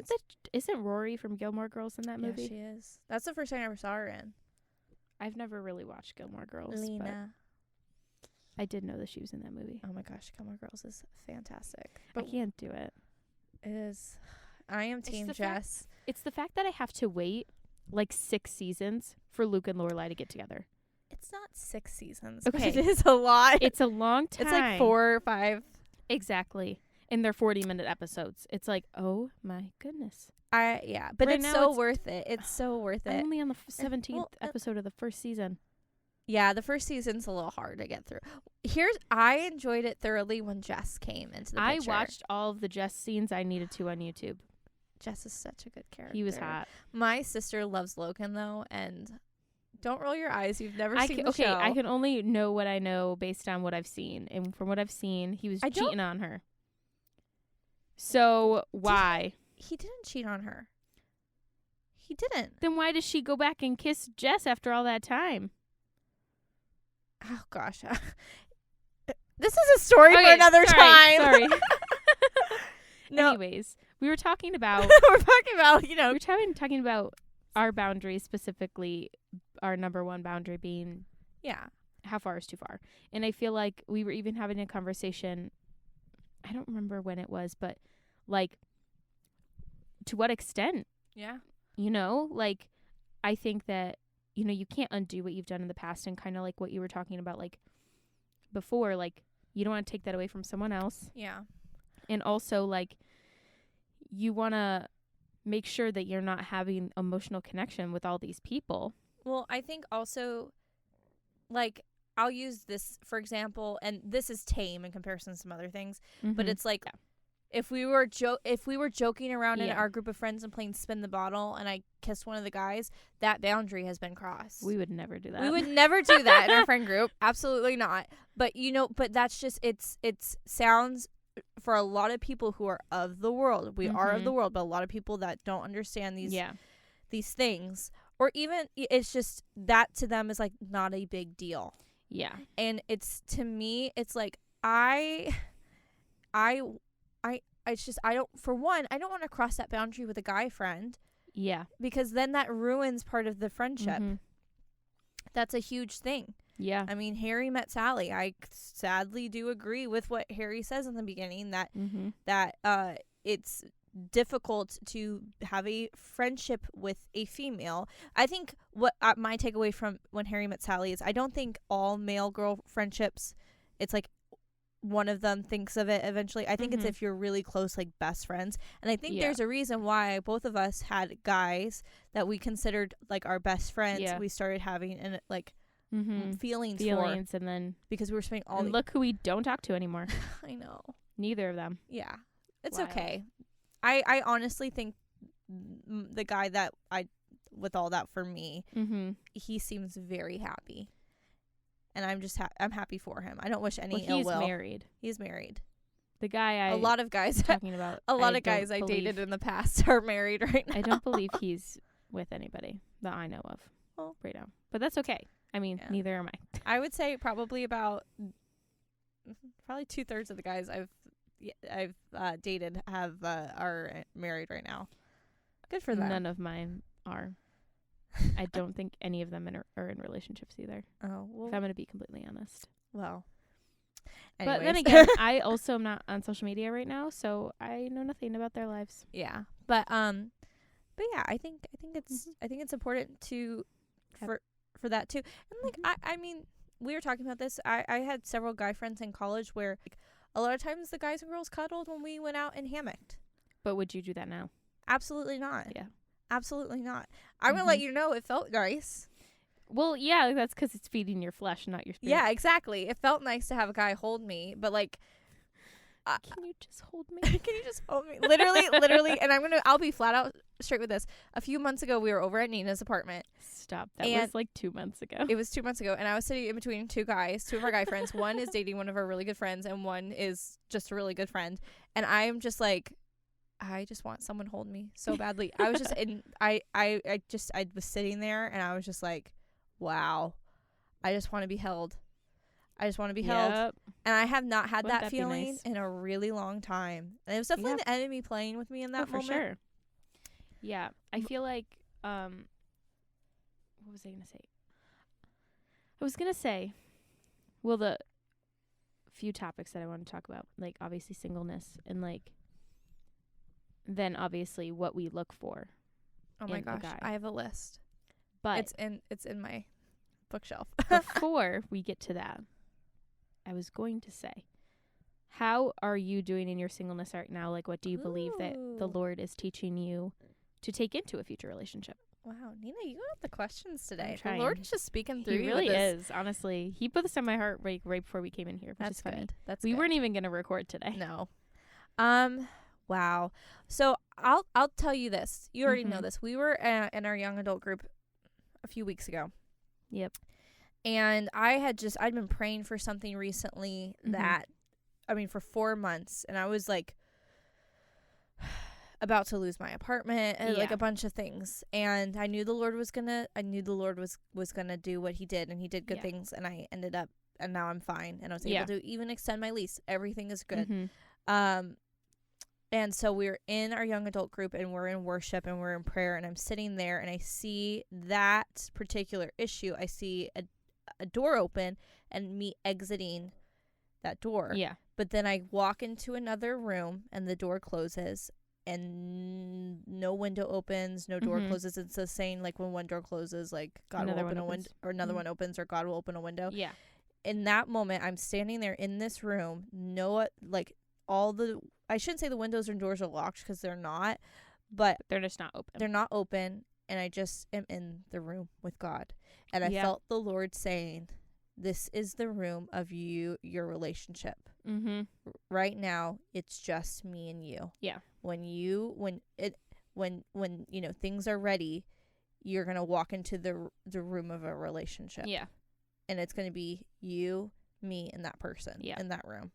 Isn't Rory from Gilmore Girls in that movie? Yeah, she is. That's the first time I ever saw her in. I've never really watched Gilmore Girls, but Lena. I did know that she was in that movie. Oh my gosh, Gilmore Girls is fantastic. I But can't do it. it is. I am It's Team the fact- Jess. It's the fact that I have to wait like 6 seasons for Luke and Lorelai to get together. It's not 6 seasons. Okay. But it is a lot. It's a long time. It's like 4 or 5. Exactly. And they're 40-minute episodes. It's like, oh my goodness. Yeah, but Right it's now so it's- worth it. It's so worth I'm it. only on the 17th well, episode of the first season. Yeah, the first season's a little hard to get through. I enjoyed it thoroughly when Jess came into the I picture. watched all of the Jess scenes I needed to on YouTube. Jess is such a good character. He was hot. My sister loves Logan though, and don't roll your eyes. You've never seen the Okay, show. I can only know what I know based on what I've seen. And from what I've seen, he was I don't- cheating on her. So why? He didn't cheat on her. He didn't. Then why does she go back and kiss Jess after all that time? Oh gosh. This is a story for another time. Sorry. No, Anyways, we were talking about we're talking about, we were talking about our boundaries, specifically our number one boundary being yeah. how far is too far. And I feel like we were even having a conversation, I don't remember when it was, but like to what extent, Yeah. you know, like I think that, you know, you can't undo what you've done in the past, and kind of like what you were talking about like before, like you don't want to take that away from someone else. Yeah. And also like you want to make sure that you're not having emotional connection with all these people. Well, I think also, like, I'll use this for example, and this is tame in comparison to some other things, but Mhm. it's like if we were joking around in Yeah. our group of friends and playing spin the bottle, and I kissed one of the guys, that boundary has been crossed. we would never do that. We would never do that in our friend group. Absolutely not. But you know, but that's just it's sounds for a lot of people who are of the world. We are of the world, but a lot of people that don't understand these things, or even it's just that to them is like not a big deal. Yeah. And it's, to me, it's like it's just I don't want to cross that boundary with a guy friend, Yeah. because then that ruins part of the friendship. Mhm. That's a huge thing. Yeah. I mean, Harry met Sally. I sadly do agree with what Harry says in the beginning, that Mhm. it's difficult to have a friendship with a female. I think what my takeaway from when Harry met Sally is I don't think all male girl friendships, it's like one of them thinks of it eventually. I think it's Mhm. if you're really close, like best friends. And I think Yeah. there's a reason why both of us had guys that we considered like our best friends. Yeah. We started having and like Mhm. feelings Feelings, and then because we were spending all and look who we don't talk to anymore. I know. Neither of them. Yeah. It's Wild. okay. I honestly think the guy that I with all that for me, Mhm. he seems very happy. and I'm happy for him. I don't wish any Well, ill he's will. married. He's married. The guy A lot of guys talking about. a lot I of guys don't I dated believe- in the past are married right now. I don't believe he's with anybody that I know of Oh. right now. But that's okay. I mean, Yeah. neither am I. I would say probably 2/3 of the guys I've dated are married right now. Good for them. None of mine are. I don't think any of them are in relationships either. Oh, If I'm going to be completely honest. well. But then Anyways. again, I also am not on social media right now, so I know nothing about their lives. yeah. But yeah, I think it's important to Yep. for that too. And like I mean, we were talking about this. I had several guy friends in college where like, a lot of times the guys and girls cuddled when we went out and hammocked. But would you do that now? Absolutely not. Yeah. Absolutely not. I'm gonna let you know it felt nice. Well, yeah, that's because it's feeding your flesh, not your spirit. Yeah, exactly. It felt nice to have a guy hold me, but like, Can you just hold me? can you just hold me? Literally. And I'll be flat out straight with this. A few months ago, we were over at Nina's apartment. Stop. That And was like 2 months ago. It was 2 months ago, and I was sitting in between two of our guy friends. One is dating one of our really good friends, and one is just a really good friend. And I'm just like, I just want someone to hold me so badly. I was just I was sitting there, and I was just like, wow, I just want to be held. I just want to be held. Yep. And I have not had Wouldn't that that be feeling nice? in a really long time. And it was definitely the enemy playing with me in that for moment. sure. Yeah, I feel like what was I gonna say? I was gonna say, well, the few topics that I want to talk about, like obviously singleness, and like then obviously what we look for. Oh my in a gosh, guy. I have a list. But It's in my bookshelf. before we get to that, I was going to say, how are you doing in your singleness right now? Like, what do you believe that the Ooh. Lord is teaching you to take into a future relationship? Wow, Nina, you got the questions today. The trying. Lord is just speaking through He you really with this. is, honestly. He put this on my heart right before we came in here, which That's is funny. good. That's We good. weren't even going to record today. No. Wow. So I'll tell you this. You already know Mhm. this. We were in our young adult group a few weeks ago. Yep. And I'd been praying for something recently Mhm. that, for 4 months, and I was like about to lose my apartment and like Yeah. a bunch of things. And I knew the Lord was gonna do what he did, and he did good Yeah. things, and I ended up, and now I'm fine, and I was Yeah. able to even extend my lease. Everything is good. Mhm. And so we're in our young adult group, and we're in worship, and we're in prayer, and I'm sitting there, and I see that particular issue. I see a door open and me exiting that door. Yeah. But then I walk into another room, and the door closes, and no window opens, no door Mhm. closes. It's the saying, like, when one door closes, like, God Another will open one a window, opens. or another Mhm. one opens, or God will open a window. Yeah. In that moment, I'm standing there in this room. I shouldn't say the windows and doors are locked, because they're not, but They're just not open. they're not open, and I just am in the room with God. And I Yeah. felt the Lord saying, this is the room of your relationship. Mhm. Right now, it's just me and you. Yeah. When things are ready, you're going to walk into the room of a relationship. Yeah. And it's going to be you, me, and that person Yeah. in that room.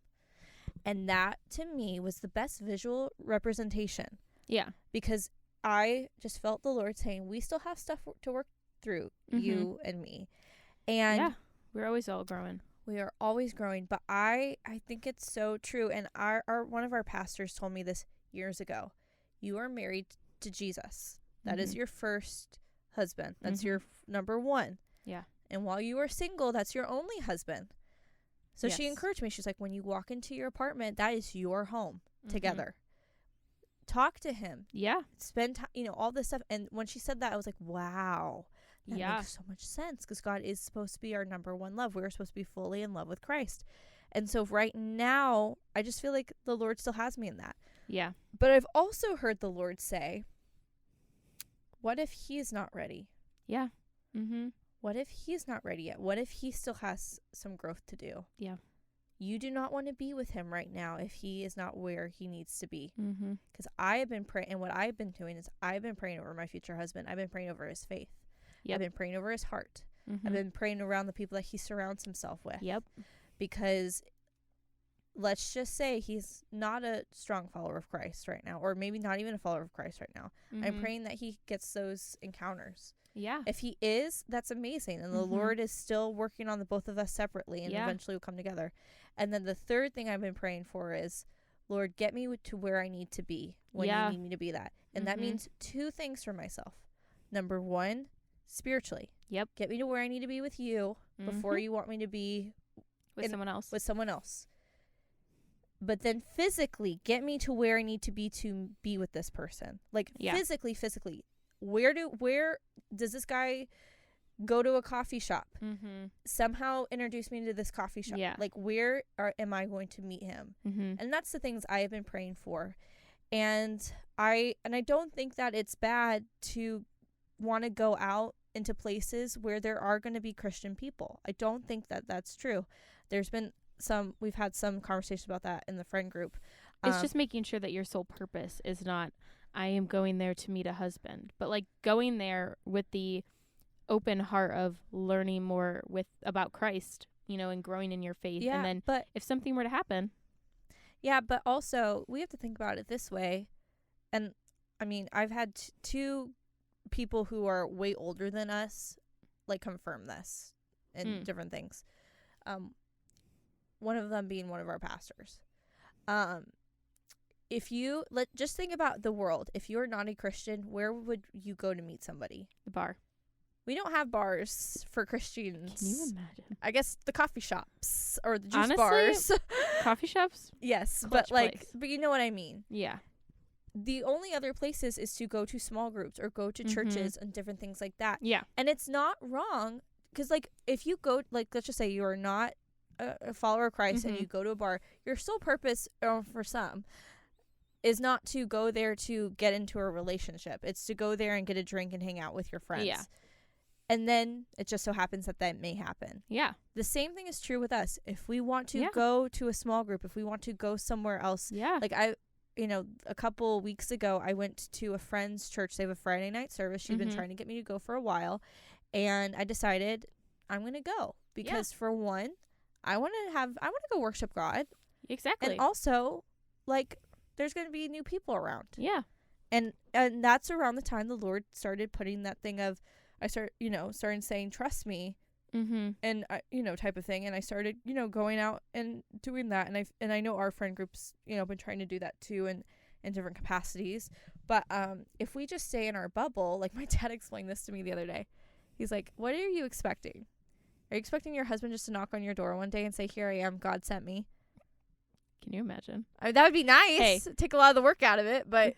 And that, to me, was the best visual representation, Yeah. because I just felt the Lord saying, we still have stuff to work through, Mhm. you and me. And Yeah. We're always all growing. we are always growing. But I think it's so true. And our one of our pastors told me this years ago. You are married to Jesus. That is Mhm. your first husband. That's Mhm. your number one. Yeah. And while you are single, that's your only husband. So she Yes. encouraged me. She's like, when you walk into your apartment, that is your home Mhm. together. Talk to him. Yeah. Spend time, all this stuff. And when she said that, I was like, wow, that Yeah. makes so much sense, because God is supposed to be our number one love. We're supposed to be fully in love with Christ. And so right now, I just feel like the Lord still has me in that. Yeah. But I've also heard the Lord say, what if he's not ready? Yeah. Mhm. What if he's not ready yet? What if he still has some growth to do? Yeah. You do not want to be with him right now if he is not where he needs to be. Mhm. Because I have been praying, and what I've been doing is I've been praying over my future husband. I've been praying over his faith. Yep. I've been praying over his heart. I've been praying around the people that he surrounds himself with. Yep. Because let's just say he's not a strong follower of Christ right now, or maybe not even a follower of Christ right now. I'm praying that he gets those encounters. Yeah. If he is, that's amazing. And the Lord is still working on the both of us separately, and eventually we'll come together. And then the third thing I've been praying for is, Lord, get me to where I need to be when you need me to be that. And that means two things for myself. Number one, spiritually. Yep. Get me to where I need to be with you before you want me to be with someone else. With someone else. But then physically, get me to where I need to be with this person. Like physically. Where does this guy go to a coffee shop? Somehow introduce me to this coffee shop. Yeah. Like am I going to meet him? And that's the things I have been praying for. And I don't think that it's bad to want to go out into places where there are going to be Christian people. I don't think that that's true. We've had some conversations about that in the friend group. It's just making sure that your sole purpose is not, I am going there to meet a husband, but like going there with the open heart of learning more about Christ, and growing in your faith. Yeah, and then but if something were to happen. Yeah, but also we have to think about it this way. And I mean, I've had two people who are way older than us like confirm this and different things. One of them being one of our pastors. If you just think about the world. If you're not a Christian, where would you go to meet somebody? The bar. We don't have bars for Christians. Can you imagine? I guess the coffee shops or the juice Honestly, bars. Coffee shops? Yes, Clutch place. But you know what I mean. Yeah. The only other places is to go to small groups or go to churches and different things like that. Yeah. And it's not wrong because, if you go, let's just say you are not a follower of Christ and you go to a bar, your sole purpose, for some, is not to go there to get into a relationship. It's to go there and get a drink and hang out with your friends. Yeah. And then it just so happens that may happen. Yeah. The same thing is true with us. If we want to go to a small group, if we want to go somewhere else. Yeah. Like a couple weeks ago, I went to a friend's church. They have a Friday night service. She'd been trying to get me to go for a while. And I decided I'm going to go. Because for one, I want to go worship God. Exactly. And also, there's going to be new people around. Yeah. And that's around the time the Lord started putting that thing of, I started saying, trust me, and type of thing. And I started, going out and doing that. And I know our friend groups, been trying to do that too, in different capacities. But if we just stay in our bubble, like my dad explained this to me the other day. He's like, what are you expecting? Are you expecting your husband just to knock on your door one day and say, here I am, God sent me? Can you imagine? I mean, that would be nice. Hey. Take a lot of the work out of it, but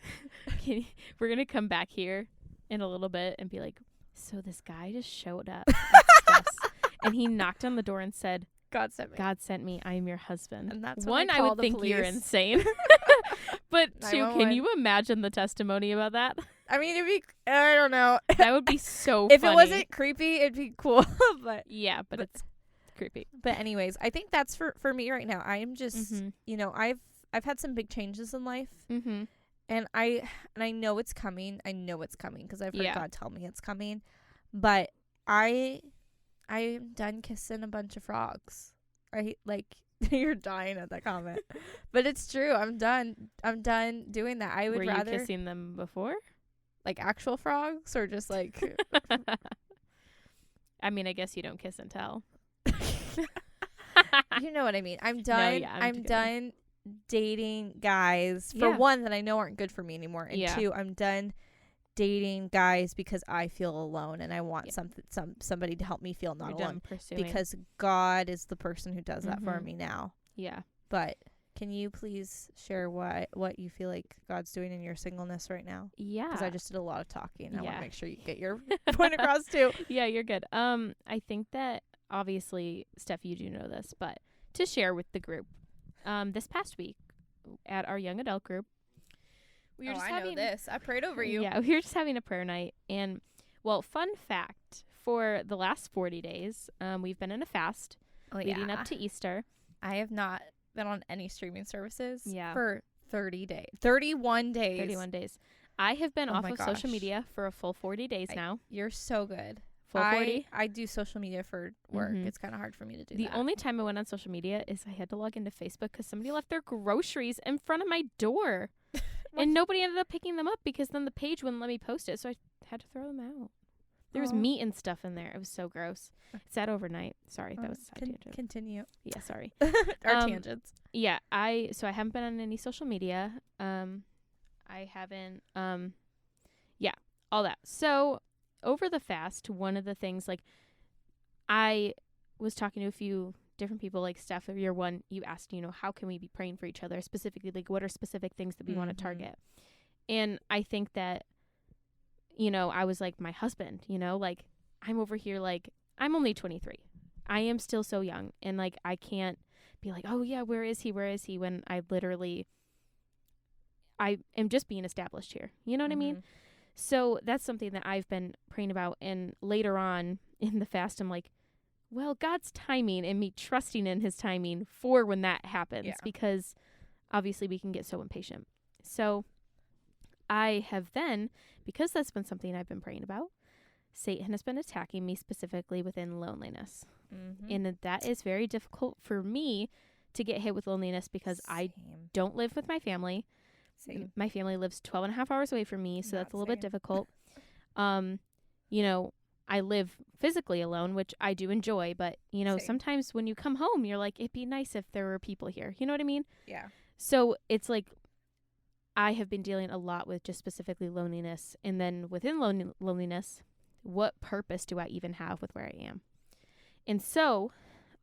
we're going to come back here in a little bit and be like, so this guy just showed up at Steph's, and he knocked on the door and said, God sent me. God sent me. I am your husband. And that's one, I would think you're insane. But two, can you imagine the testimony about that? I mean, I don't know. That would be so if funny. It wasn't creepy, it'd be cool. But it's creepy. But anyways, I think that's for me right now. I am just, I've had some big changes in life. And I know it's coming. I know it's coming because I've heard God tell me it's coming. But I am done kissing a bunch of frogs. Right? You're dying at that comment. But it's true. I'm done doing that. I would rather. Were you kissing them before? Like actual frogs or just like. I mean, I guess you don't kiss and tell. You know what I mean. I'm done. No, I'm done dating guys for one that I know aren't good for me anymore, and two, I'm done dating guys because I feel alone and I want somebody to help me feel not alone. Because God is the person who does that for me now. Yeah. But can you please share what you feel like God's doing in your singleness right now? Yeah. Because I just did a lot of talking. I want to make sure you get your point across too. Yeah, you're good. I think that obviously, Steph, you do know this, but to share with the group, this past week at our young adult group, we were know this. I prayed over you. Yeah, we were just having a prayer night. And, fun fact, for the last 40 days, we've been in a fast leading up to Easter. I have not been on any streaming services for 30 days. 31 days. 31 days. I have been off of social media for a full 40 days now. You're so good. Full 40? I do social media for work. Mhm. It's kind of hard for me to do The that. only time I went on social media is I had to log into Facebook because somebody left their groceries in front of my door. And nobody ended up picking them up because then the page wouldn't let me post it. So I had to throw them out. There was Aw. meat and stuff in there. It was so gross. It sat overnight. Sorry, that was a side tangent. Continue. Yeah, sorry. Our tangents. Yeah, I haven't been on any social media. I haven't yeah, all that. So over the fast, one of the things, like, I was talking to a few different people, like Steph, of year one, you asked, how can we be praying for each other? Specifically, like, what are specific things that we want to target? And I think that, I was like, my husband, like, I'm over here, like, I'm only 23. I am still so young. And, like, I can't be like, oh, yeah, where is he? When I am just being established here. You know what I mean? So that's something that I've been praying about. And later on in the fast, I'm like, well, God's timing and me trusting in his timing for when that happens, because obviously we can get so impatient. So I have then, because that's been something I've been praying about, Satan has been attacking me specifically within loneliness. And that is very difficult for me to get hit with loneliness because I don't live with my family. Same. My family lives 12 and a half hours away from me, so that's a little bit difficult. I live physically alone, which I do enjoy, but, sometimes when you come home, you're like, it'd be nice if there were people here. You know what I mean? Yeah. So it's like I have been dealing a lot with just specifically loneliness. And then within loneliness, what purpose do I even have with where I am? And so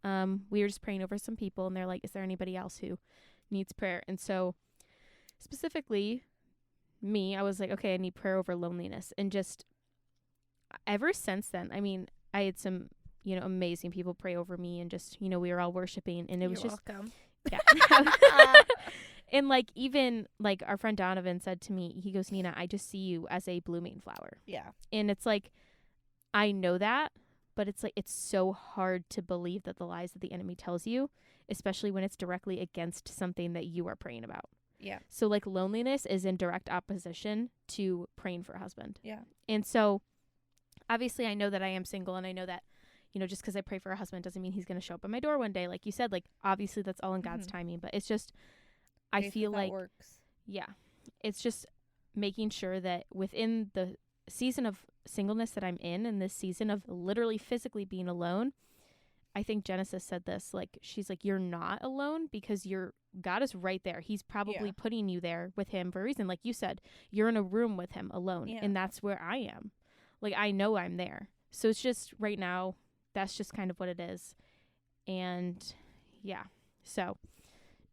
we were just praying over some people, and they're like, is there anybody else who needs prayer? And so specifically me, I was like, okay, I need prayer over loneliness. And just ever since then, I mean, I had some, amazing people pray over me, and just, we were all worshiping, and it was just, welcome. yeah. And like, even like our friend Donovan said to me, he goes, Nina, I just see you as a blooming flower. Yeah. And it's like, I know that, but it's like, it's so hard to believe that the lies that the enemy tells you, especially when it's directly against something that you are praying about. Yeah. So like, loneliness is in direct opposition to praying for a husband. Yeah. And so obviously I know that I am single, and I know that, just because I pray for a husband doesn't mean he's going to show up at my door one day. Like you said, like, obviously that's all in God's timing, but it's just, I feel like, works. Yeah, it's just making sure that within the season of singleness that I'm in, and this season of literally physically being alone, I think Genesis said this, like, she's like, you're not alone because God is right there. He's probably putting you there with him for a reason. Like you said, you're in a room with him alone, and that's where I am. Like, I know I'm there. So it's just right now, that's just kind of what it is. And yeah, so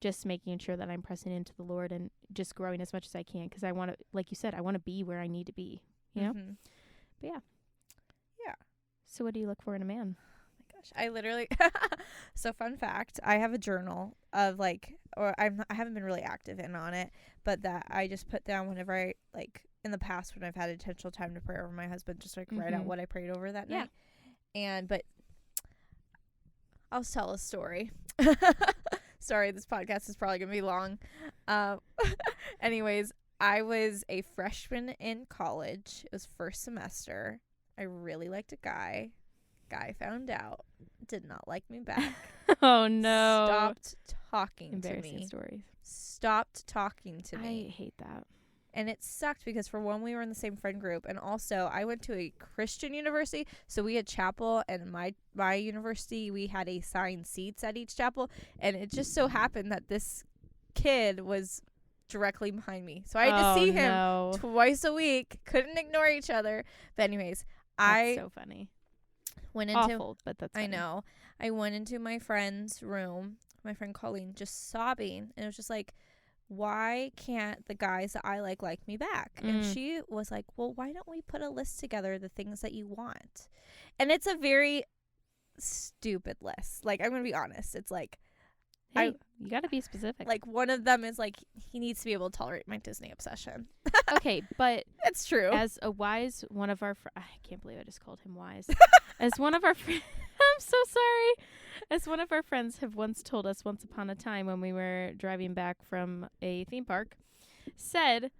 just making sure that I'm pressing into the Lord and just growing as much as I can, because I want to, like you said, I want to be where I need to be, But yeah. Yeah. So what do you look for in a man? Oh my gosh, I literally so fun fact, I have a journal of I haven't been really active on it, but that I just put down whenever I, like, in the past when I've had intentional time to pray over my husband, just like write out what I prayed over that night. But I'll tell a story. Sorry, this podcast is probably gonna be long. Anyways, I was a freshman in college. It was first semester. I really liked a guy. Guy found out. Did not like me back. Oh no. Stopped talking to me. Embarrassing stories. Stopped talking to me. I hate that. And it sucked because, for one, we were in the same friend group, and also I went to a Christian university, so we had chapel, and my university, we had assigned seats at each chapel, and it just so happened that this kid was directly behind me. So I had to see him twice a week. Couldn't ignore each other. But anyways, that's so funny. Went into awful, but that's funny. I know. I went into my friend's room, my friend Colleen, just sobbing, and it was just like, why can't the guys that I like me back? And she was like, well, why don't we put a list together of the things that you want? And it's a very stupid list. Like, I'm gonna be honest. It's like, hey, you gotta be specific. Like, one of them is like, he needs to be able to tolerate my Disney obsession. Okay, but it's true. As a wise one of our I can't believe I just called him wise. As one of our friends, I'm so sorry. As one of our friends have once told us, once upon a time when we were driving back from a theme park, said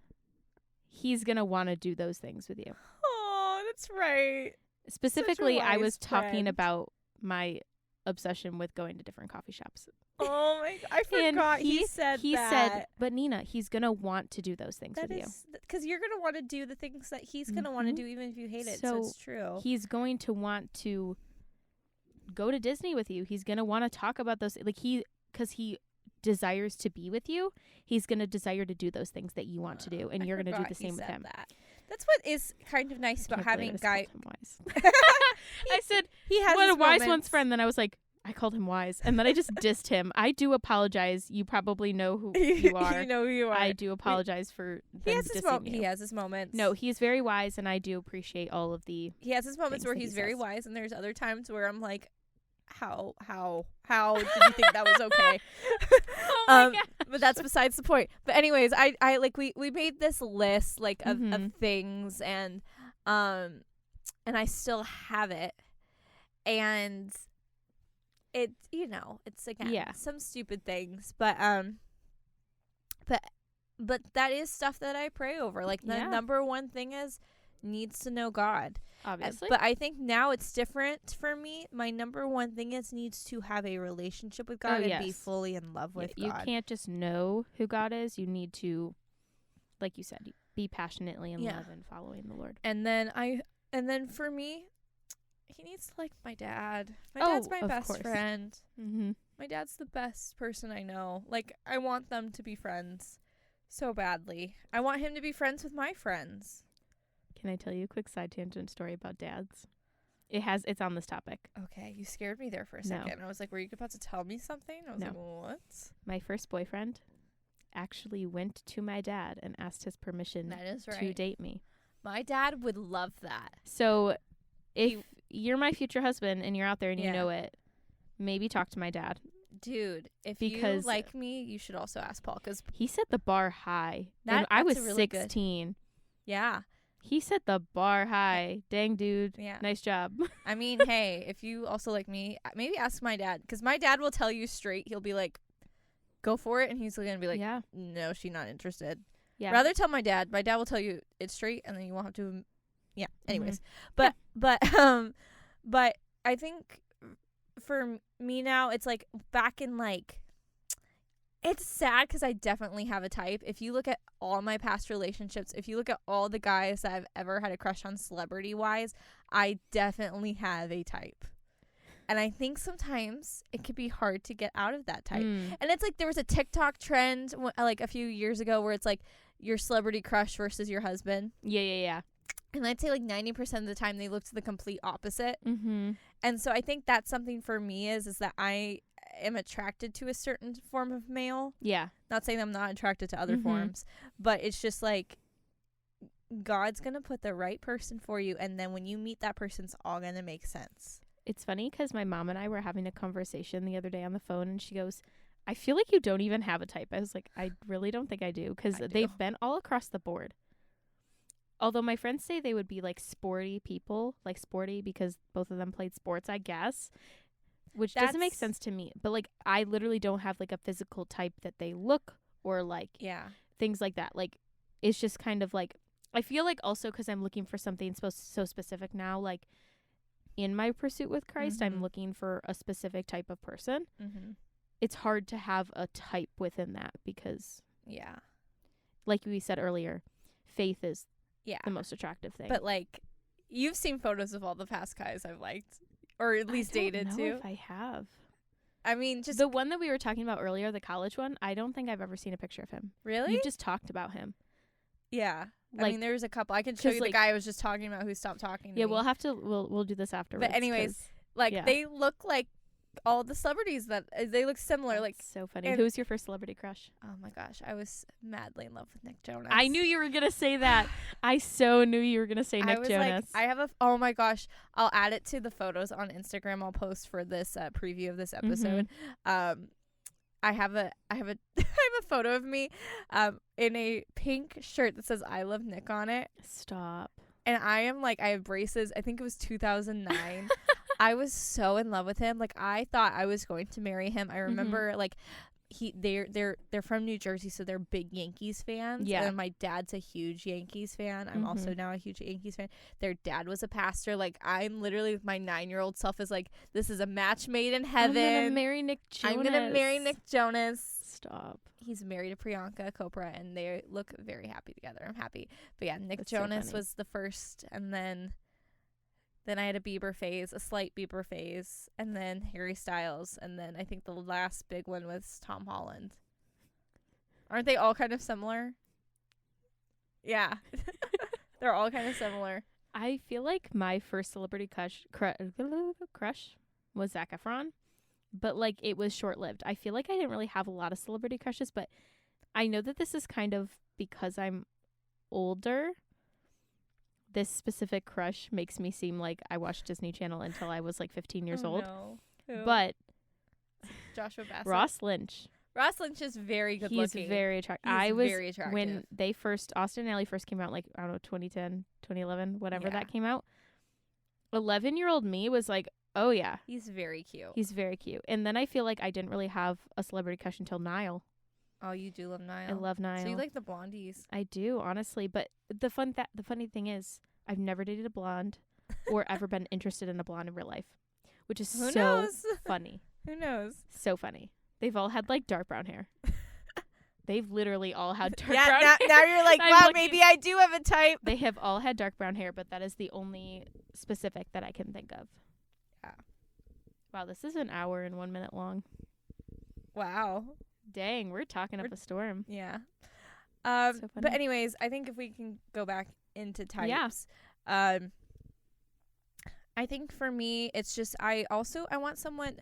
he's gonna want to do those things with you. Oh, that's right. Specifically, I wise was talking friend. about my obsession with going to different coffee shops. Oh my! I forgot he said he that. said, but Nina, he's gonna want to do those things That with you. is because you're gonna want to do the things that he's gonna want to do, even if you hate it. So So it's true. He's going to want to go to Disney with you. He's gonna want to talk about those, like because he desires to be with you. He's gonna desire to do those things that you want to do, and you're gonna do the same with him. That. That's what is kind of nice about having a guy. I said He has what his a wise moments. one's friend. Then I was like, I called him wise, and then I just dissed him. I do apologize. You probably know who you are. You know who you are. I do apologize for He them has his dissing you. He has his moments. No, he's very wise, and I do appreciate all of the. He has his moments things where that he he's very says. wise, and there's other times where I'm like, how did you think that was okay? Oh my gosh. But that's besides the point. But anyways, I like we made this list like of Mhm. things, and I still have it, and it it's again Yeah. some stupid things, but that is stuff that I pray over. Like the Yeah. number one thing is needs to know God. Obviously. But I think now it's different for me. My number one thing is needs to have a relationship with God and be yes. fully in love with you God. can't just know who God is. You need to, like you said, be passionately in Yeah. love and following the Lord. And then for me, he needs to like my dad. My Oh, dad's my of best course. friend. Mm-hmm. My dad's the best person I know. Like, I want them to be friends so badly. I want him to be friends with my friends. Can I tell you a quick side tangent story about dads? It's on this topic. Okay, you scared me there for a No. second. I was like, were you about to tell me something? I was No. like, what? My first boyfriend actually went to my dad and asked his permission That is to right. date me. My dad would love that. So if you're my future husband and you're out there and you Yeah. know it, maybe talk to my dad. Dude, if Because- you like me, you should also ask Paul. Because, He set the bar high. And I was that's a really good- 16. yeah. He set the bar high. Dang, dude. Yeah. Nice job. I mean, hey, if you also like me, maybe ask my dad. Because my dad will tell you straight. He'll be like, go for it. And he's going to be like, yeah. no, she's not interested. Yeah. Rather tell my dad. My dad will tell you it's straight, and then you won't have to. Yeah. Anyways, Mm-hmm. but I think for me now, it's like back in like. It's sad because I definitely have a type. If you look at all my past relationships, if you look at all the guys that I've ever had a crush on celebrity wise, I definitely have a type. And I think sometimes it can be hard to get out of that type. Mm. And it's like there was a TikTok trend like a few years ago where it's like your celebrity crush versus your husband. Yeah. And I'd say like 90% of the time they looked the complete opposite. Mm-hmm. And so I think that's something for me is that I am attracted to a certain form of male. Yeah. Not saying I'm not attracted to other Mhm. forms, but it's just like God's going to put the right person for you. And then when you meet that person, it's all going to make sense. It's funny because my mom and I were having a conversation the other day on the phone, and she goes, I feel like you don't even have a type. I was like, I really don't think I do, because I do. they've been all across the board. Although my friends say they would be like sporty people, like sporty because both of them played sports, I guess, which doesn't make That's- sense to me. But like, I literally don't have like a physical type that they look or like Yeah. things like that. Like, it's just kind of like, I feel like also because I'm looking for something so specific now, like in my pursuit with Christ, Mhm. I'm looking for a specific type of person. Mm-hmm. It's hard to have a type within that because, Yeah. like we said earlier, faith is Yeah. the most attractive thing. But like, you've seen photos of all the past guys I've liked, or at least I don't dated know too. if I have. I mean, just The one that we were talking about earlier, the college one, I don't think I've ever seen a picture of him. really. You've just talked about him. Yeah. I Like, mean, there's a couple. I can show 'cause, you the like- guy I was just talking about who stopped talking to yeah, me. we'll have to we'll do this afterwards. anyways, 'cause like yeah. they look like all the celebrities that they look similar. Like, that's so funny. and- Who's your first celebrity crush? oh my gosh, I was madly in love with Nick Jonas. I knew you were gonna say that. I so knew you were gonna say Nick I was Jonas. like, I have oh my gosh, I'll add it to the photos on Instagram. I'll post for this preview of this episode. I have a I have a photo of me in a pink shirt that says I love Nick on it. Stop. And I am like, I have braces. I think it was 2009. I was so in love with him. Like, I thought I was going to marry him. I remember like they're from New Jersey, so they're big Yankees fans. Yeah. And my dad's a huge Yankees fan. I'm also now a huge Yankees fan. Their dad was a pastor. Like, I'm literally with my 9-year-old self is like, this is a match made in heaven. I'm gonna marry Nick Jonas. Stop. He's married to Priyanka Chopra, and they look very happy together. I'm happy. But yeah, Nick That's so Jonas funny. was the first, and then I had a Bieber phase, a slight Bieber phase, and then Harry Styles, and then I think the last big one was Tom Holland. Aren't they all kind of similar? Yeah. They're all kind of similar. I feel like my first celebrity crush was Zac Efron, but like it was short-lived. I feel like I didn't really have a lot of celebrity crushes, but I know that this is kind of because I'm older. This specific crush makes me seem like I watched Disney Channel until I was like 15 years old. No. Who? But Joshua Bassett. Ross Lynch. Ross Lynch is very good He's looking. very attractive. He's I was very attractive. when they first Austin and Ally first came out, like I don't know, 2010, 2011, whatever that came out. 11-year-old me was like, oh yeah, He's very cute. he's very cute. And then I feel like I didn't really have a celebrity crush until Niall. Oh, you do love Niall. I love Niall. So you like the blondies. I do, honestly. But the funny thing is, I've never dated a blonde or ever been interested in a blonde in real life, which is Who so knows? funny. Who knows? So funny. They've all had like dark brown hair. They've literally all had dark Yeah, brown now, hair. now you're like, I'm wow, looking- maybe I do have a type. They have all had dark brown hair, but that is the only specific that I can think of. Yeah. Wow, this is an hour and 1 minute long. Wow. Dang, we're talking up a storm. Yeah. So But funny. anyways, I think if we can go back into types. Yeah. I think for me, it's just I want someone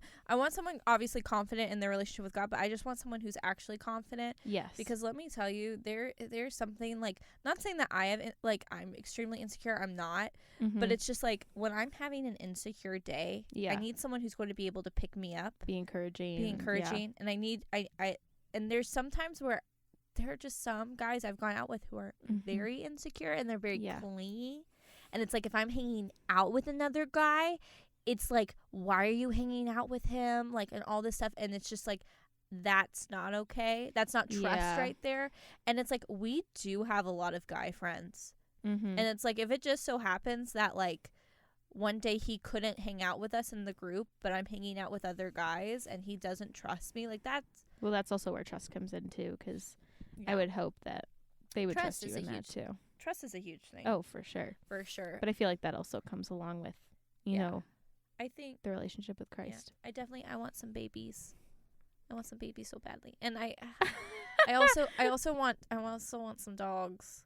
obviously confident in their relationship with God, but I just want someone who's actually confident. Yes. Because let me tell you, there's something like, not saying that I have like I'm extremely insecure, I'm not, but it's just like when I'm having an insecure day, I need someone who's going to be able to pick me up, be encouraging. and I need I and there's sometimes where there are just some guys I've gone out with who are very insecure and they're very clingy. And it's like if I'm hanging out with another guy, it's like, why are you hanging out with him? Like, and all this stuff. And it's just like, that's not okay. That's not trust right there. And it's like, we do have a lot of guy friends. And it's like, if it just so happens that like one day he couldn't hang out with us in the group, but I'm hanging out with other guys and he doesn't trust me, like that's. Well, that's also where trust comes in too, because I would hope that they would trust you in that too. Trust is a huge thing. Oh, for sure. For sure. But I feel like that also comes along with, you know, I think the relationship with Christ. I want some babies. I want some babies so badly. And I also want some dogs.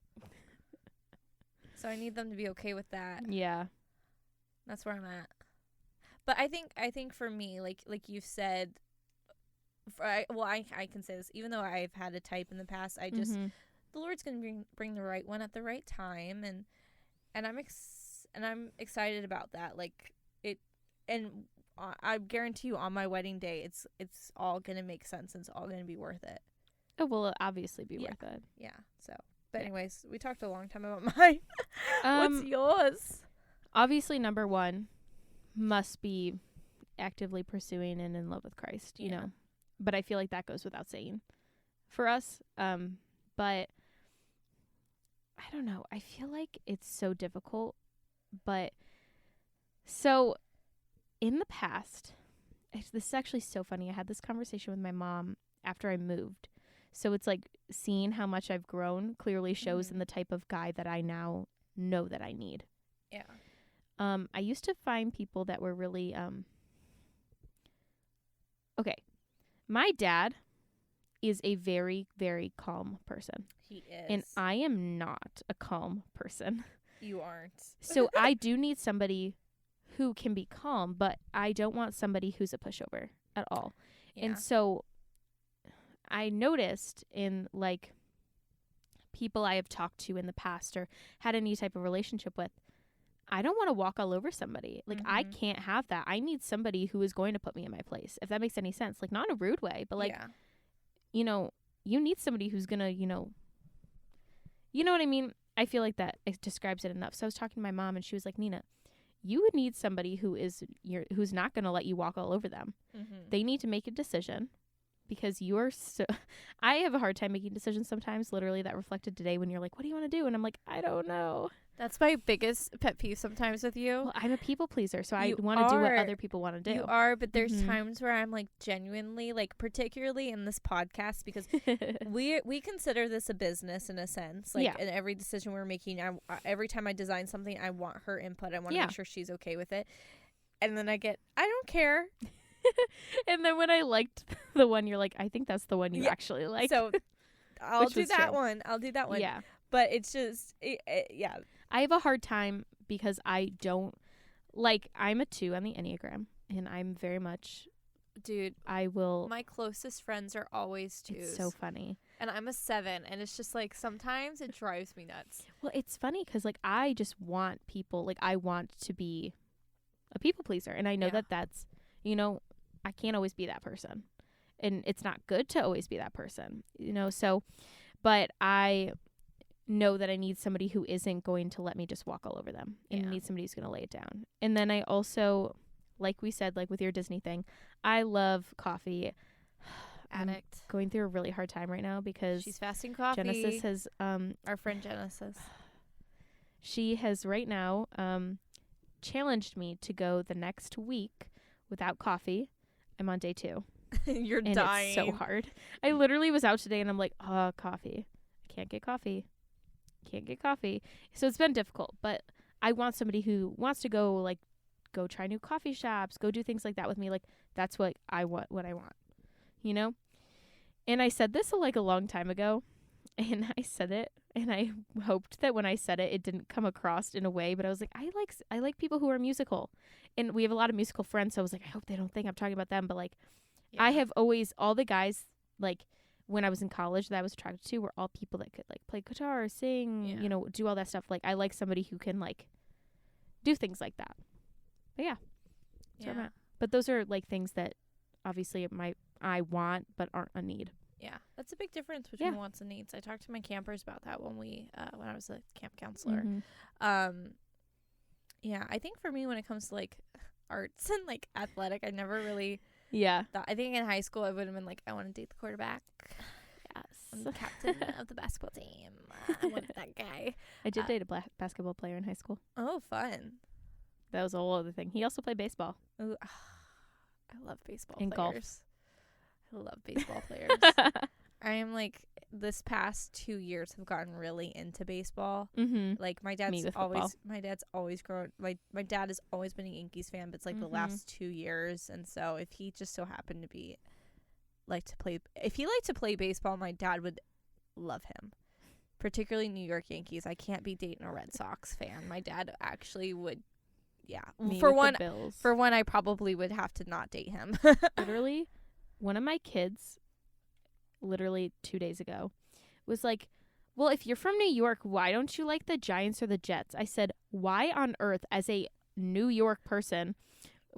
So I need them to be okay with that. Yeah. That's where I'm at. But I think for me, like you've said, I can say this, even though I've had a type in the past, I just the Lord's going to bring the right one at the right time, and I'm excited about that. Like it, and I guarantee you, on my wedding day, it's all going to make sense. And it's all going to be worth it. Oh, well, it'll obviously be worth it. Yeah. So, but anyways, we talked a long time about mine. What's yours? Obviously, number one must be actively pursuing and in love with Christ. You know, but I feel like that goes without saying for us. But I don't know. I feel like it's so difficult. But so in the past, this is actually so funny. I had this conversation with my mom after I moved. So it's like seeing how much I've grown clearly shows in the type of guy that I now know that I need. Yeah. I used to find people that were really okay. My dad is a very, very calm person. He is. And I am not a calm person. You aren't. So I do need somebody who can be calm, but I don't want somebody who's a pushover at all. Yeah. And so I noticed in like people I have talked to in the past or had any type of relationship with, I don't want to walk all over somebody. Like I can't have that. I need somebody who is going to put me in my place. If that makes any sense. Like not in a rude way, but like you know, you need somebody who's going to, you know what I mean? I feel like that it describes it enough. So I was talking to my mom and she was like, Nina, you would need somebody who's not going to let you walk all over them. They need to make a decision. because you're so I have a hard time making decisions sometimes, literally that reflected today when you're like, what do you want to do? And I'm like, I don't know. That's my biggest pet peeve sometimes with you. Well, I'm a people pleaser, so I You want to do what are. other people want to do. You are, but there's Mhm. times where I'm like genuinely, like particularly in this podcast, because we consider this a business in a sense. Like, Yeah. in every decision we're making, every time I design something, I want her input. I want to Yeah. make sure she's okay with it. And then I don't care. And then when I liked the one, you're like, I think that's the one you Yeah. actually like. So I'll Which do was that true. one. I'll do that one. Yeah. But it's just, yeah. I have a hard time because I don't like, I'm a 2 on the Enneagram, and I'm very much, Dude, I will, my closest friends are always 2s. it's so funny. And I'm a 7. And it's just like, sometimes it drives me nuts. Well, it's funny because like I just want people, like I want to be a people pleaser, and I know Yeah. that that's, you know, I can't always be that person, and it's not good to always be that person, you know. So, but I know that I need somebody who isn't going to let me just walk all over them, and Yeah. need somebody who's going to lay it down. And then I also, like we said, like with your Disney thing, I love coffee. I'm Addict. going through a really hard time right now because She's fasting coffee. Genesis has Our friend Genesis. she has right now challenged me to go the next week without coffee. I'm on day 2. You're And dying. it's so hard. I literally was out today and I'm like, coffee. I can't get coffee. So it's been difficult, but I want somebody who wants to go try new coffee shops, go do things like that with me. Like, that's what I want, you know? And I said this like a long time ago, and I said it, and I hoped that when I said it, it didn't come across in a way, but I was like, I like people who are musical, and we have a lot of musical friends. So I was like, I hope they don't think I'm talking about them, but like, Yeah. I have always, all the guys, like, when I was in college that I was attracted to were all people that could, like, play guitar, sing, Yeah. you know, do all that stuff. Like, I like somebody who can, like, do things like that. But yeah, that's where I'm at. But those are, like, things that obviously I want but aren't a need. Yeah, that's a big difference between Yeah. wants and needs. I talked to my campers about that when I was a camp counselor. Mhm. Yeah, I think for me when it comes to like arts and like athletic, I never really Yeah. thought. I think in high school I would have been like, I want to date the quarterback. I'm the Yes. captain of the basketball team. I want that guy. I did date a basketball player in high school. Oh, fun. That was a whole other thing. He also played baseball. Ooh, I love baseball And golf. players. I love baseball players. I am like this past 2 years have gotten really into baseball. Mm-hmm. Like my Me dad's with always grown. My dad has always been a Yankees fan, but it's like the Mhm. last 2 years, and so if he just so happened to be if he liked to play baseball, my dad would love him. Particularly New York Yankees. I can't be dating a Red Sox fan. My dad actually would. Yeah, Me for with one, the Bills. for one, I probably would have to not date him. Literally, one of my kids, literally 2 days ago, was like, well, if you're from New York, why don't you like the Giants or the Jets? I said, why on earth, as a New York person,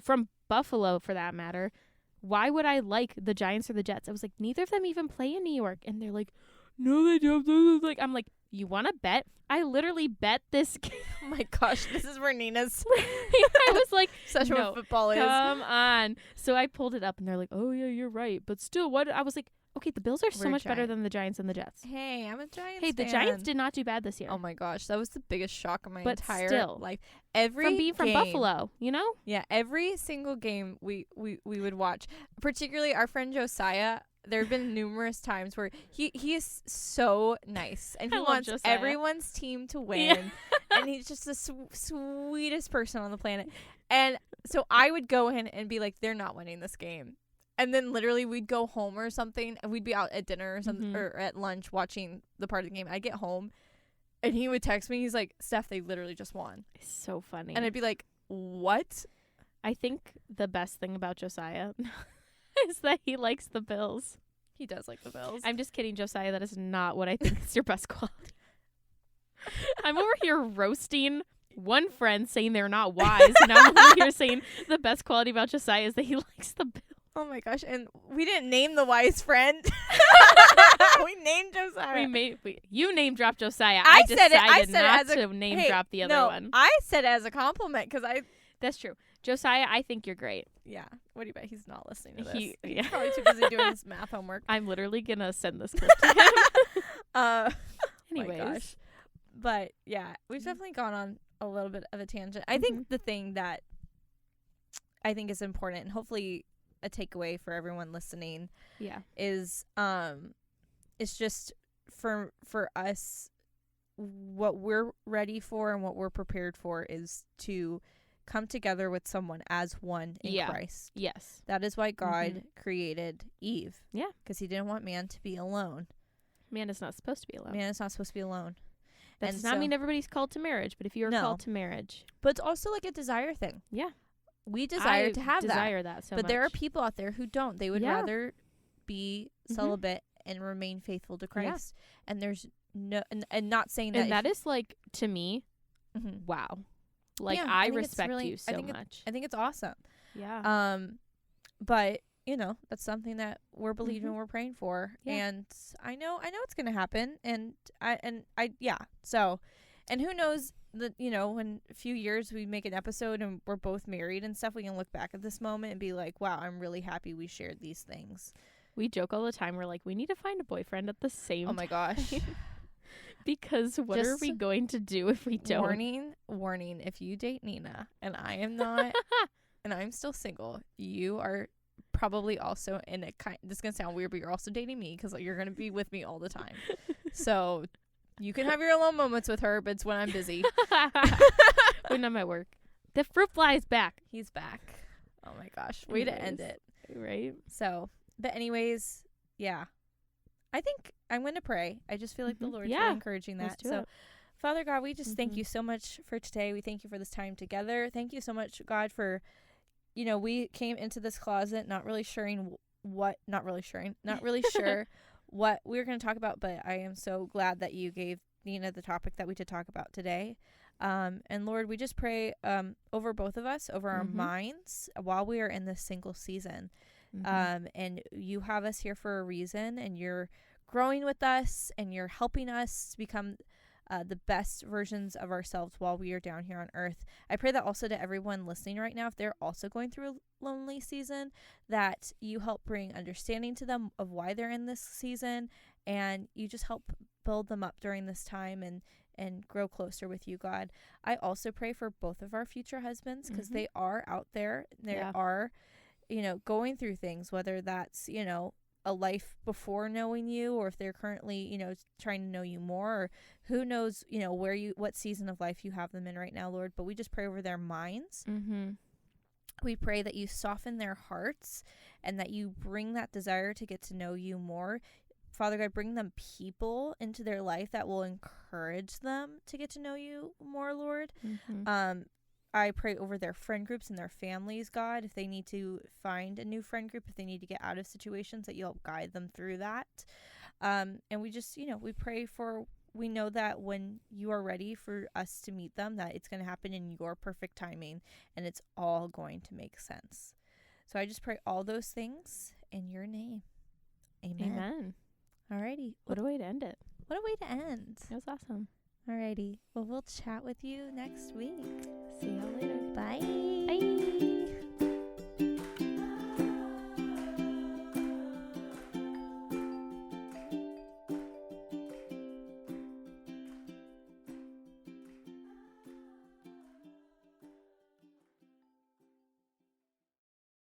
from Buffalo for that matter, why would I like the Giants or the Jets? I was like, neither of them even play in New York. And they're like, no, they don't. Like, I'm like, you want to bet? I literally bet this game. Oh my gosh, this is where Nina's I was like, such no, what football is. come on. So I pulled it up and they're like, oh yeah, you're right. But still, what? I was like, okay, the Bills are so We're much better Giant. than the Giants and the Jets. Hey, I'm a Giants Hey, the fan. Giants did not do bad this year. Oh my gosh, that was the biggest shock of my But entire still, life. Every from being from game- Buffalo, you know? Yeah, every single game we would watch. Particularly our friend Josiah. There have been numerous times where he is so nice and I he love wants Josiah. everyone's team to win. Yeah. And he's just the sweetest person on the planet. And so I would go in and be like, they're not winning this game. And then literally we'd go home or something, and we'd be out at dinner or something, Mhm. or at lunch watching the part of the game. I'd get home and he would text me. He's like, Steph, they literally just won. It's so funny. And I'd be like, what? I think the best thing about Josiah is that he likes the Bills. He does like the Bills. I'm just kidding, Josiah. That is not what I think is your best quality. I'm over here roasting one friend saying they're not wise. And I'm over here saying the best quality about Josiah is that he likes the Bills. Oh my gosh, and we didn't name the wise friend. We named Josiah. You name dropped Josiah. I I said it- decided I said it not as a- to name Hey, drop the other no, one. I said it as a compliment because That's true. Josiah, I think you're great. Yeah. What do you bet? He's not listening to this. He- He's yeah. probably too busy doing his math homework. I'm literally going to send this clip to him. My Anyways. gosh. But yeah, we've definitely gone on a little bit of a tangent. I think the thing that I think is important, and hopefully a takeaway for everyone listening, Yeah. is it's just for us, what we're ready for and what we're prepared for is to come together with someone as one in Yeah. Christ. Yes. That is why God created Eve. Yeah. Because he didn't want man to be alone. Man is not supposed to be alone. Man is not supposed to be alone. That does and not so- mean everybody's called to marriage, but if you are No. called to marriage, But it's also like a desire thing. yeah. We desire I to have that. desire that so But much. there are people out there who don't. They would Yeah. rather be celibate and remain faithful to Christ. And there's no, and not saying that. And that is like, to me, Mhm. wow. Like, Yeah, I think it's respect really- you so much. I think it's awesome. Yeah. But you know, that's something that we're believing, Mhm. we're praying for, Yeah. and I know it's gonna happen, and I yeah. So, and who knows that, you know, in a few years we make an episode and we're both married and stuff, we can look back at this moment and be like, wow, I'm really happy we shared these things. We joke all the time. We're like, we need to find a boyfriend at the same Oh my gosh. because what are Just we going to do if we don't? Warning, if you date Nina and I am not, and I'm still single, you are probably also in a kind, this is going to sound weird, but you're also dating me because you're going to be with me all the time. So you can have your alone moments with her, but it's when I'm busy. When I'm at work. The fruit fly is back. He's back. Oh my gosh. Way to end Anyways. it. Right? So, but anyways, yeah. I think I'm going to pray. I just feel like the Mhm. Lord's Yeah. really encouraging that. Let's do So, it. Father God, we just thank Mhm. you so much for today. We thank you for this time together. Thank you so much, God, for, you know, we came into this closet not really sure what we were going to talk about, but I am so glad that you gave Nina the topic that we could talk about today. And Lord, we just pray over both of us, over our Mhm. minds while we are in this single season. Mhm. And you have us here for a reason, and you're growing with us, and you're helping us to become the best versions of ourselves while we are down here on earth. I pray that also to everyone listening right now, if they're also going through a lonely season, that you help bring understanding to them of why they're in this season, and you just help build them up during this time and grow closer with you, God. I also pray for both of our future husbands, because Mhm. they are out there. They Yeah. are, you know, going through things, whether that's, you know, a life before knowing you, or if they're currently, you know, trying to know you more, or who knows, you know, what season of life you have them in right now, Lord. But we just pray over their minds. Mhm. We pray that you soften their hearts and that you bring that desire to get to know you more. Father God, bring them people into their life that will encourage them to get to know you more, Lord. Mhm. I pray over their friend groups and their families, God, if they need to find a new friend group, if they need to get out of situations, that you'll guide them through that. And we just, you know, we know that when you are ready for us to meet them, that it's going to happen in your perfect timing, and it's all going to make sense. So I just pray all those things in your name. Amen. Amen. Alrighty. What a way to end it. What a way to end. That was awesome. Alrighty. Well, we'll chat with you next week. See y'all later. Bye. Bye.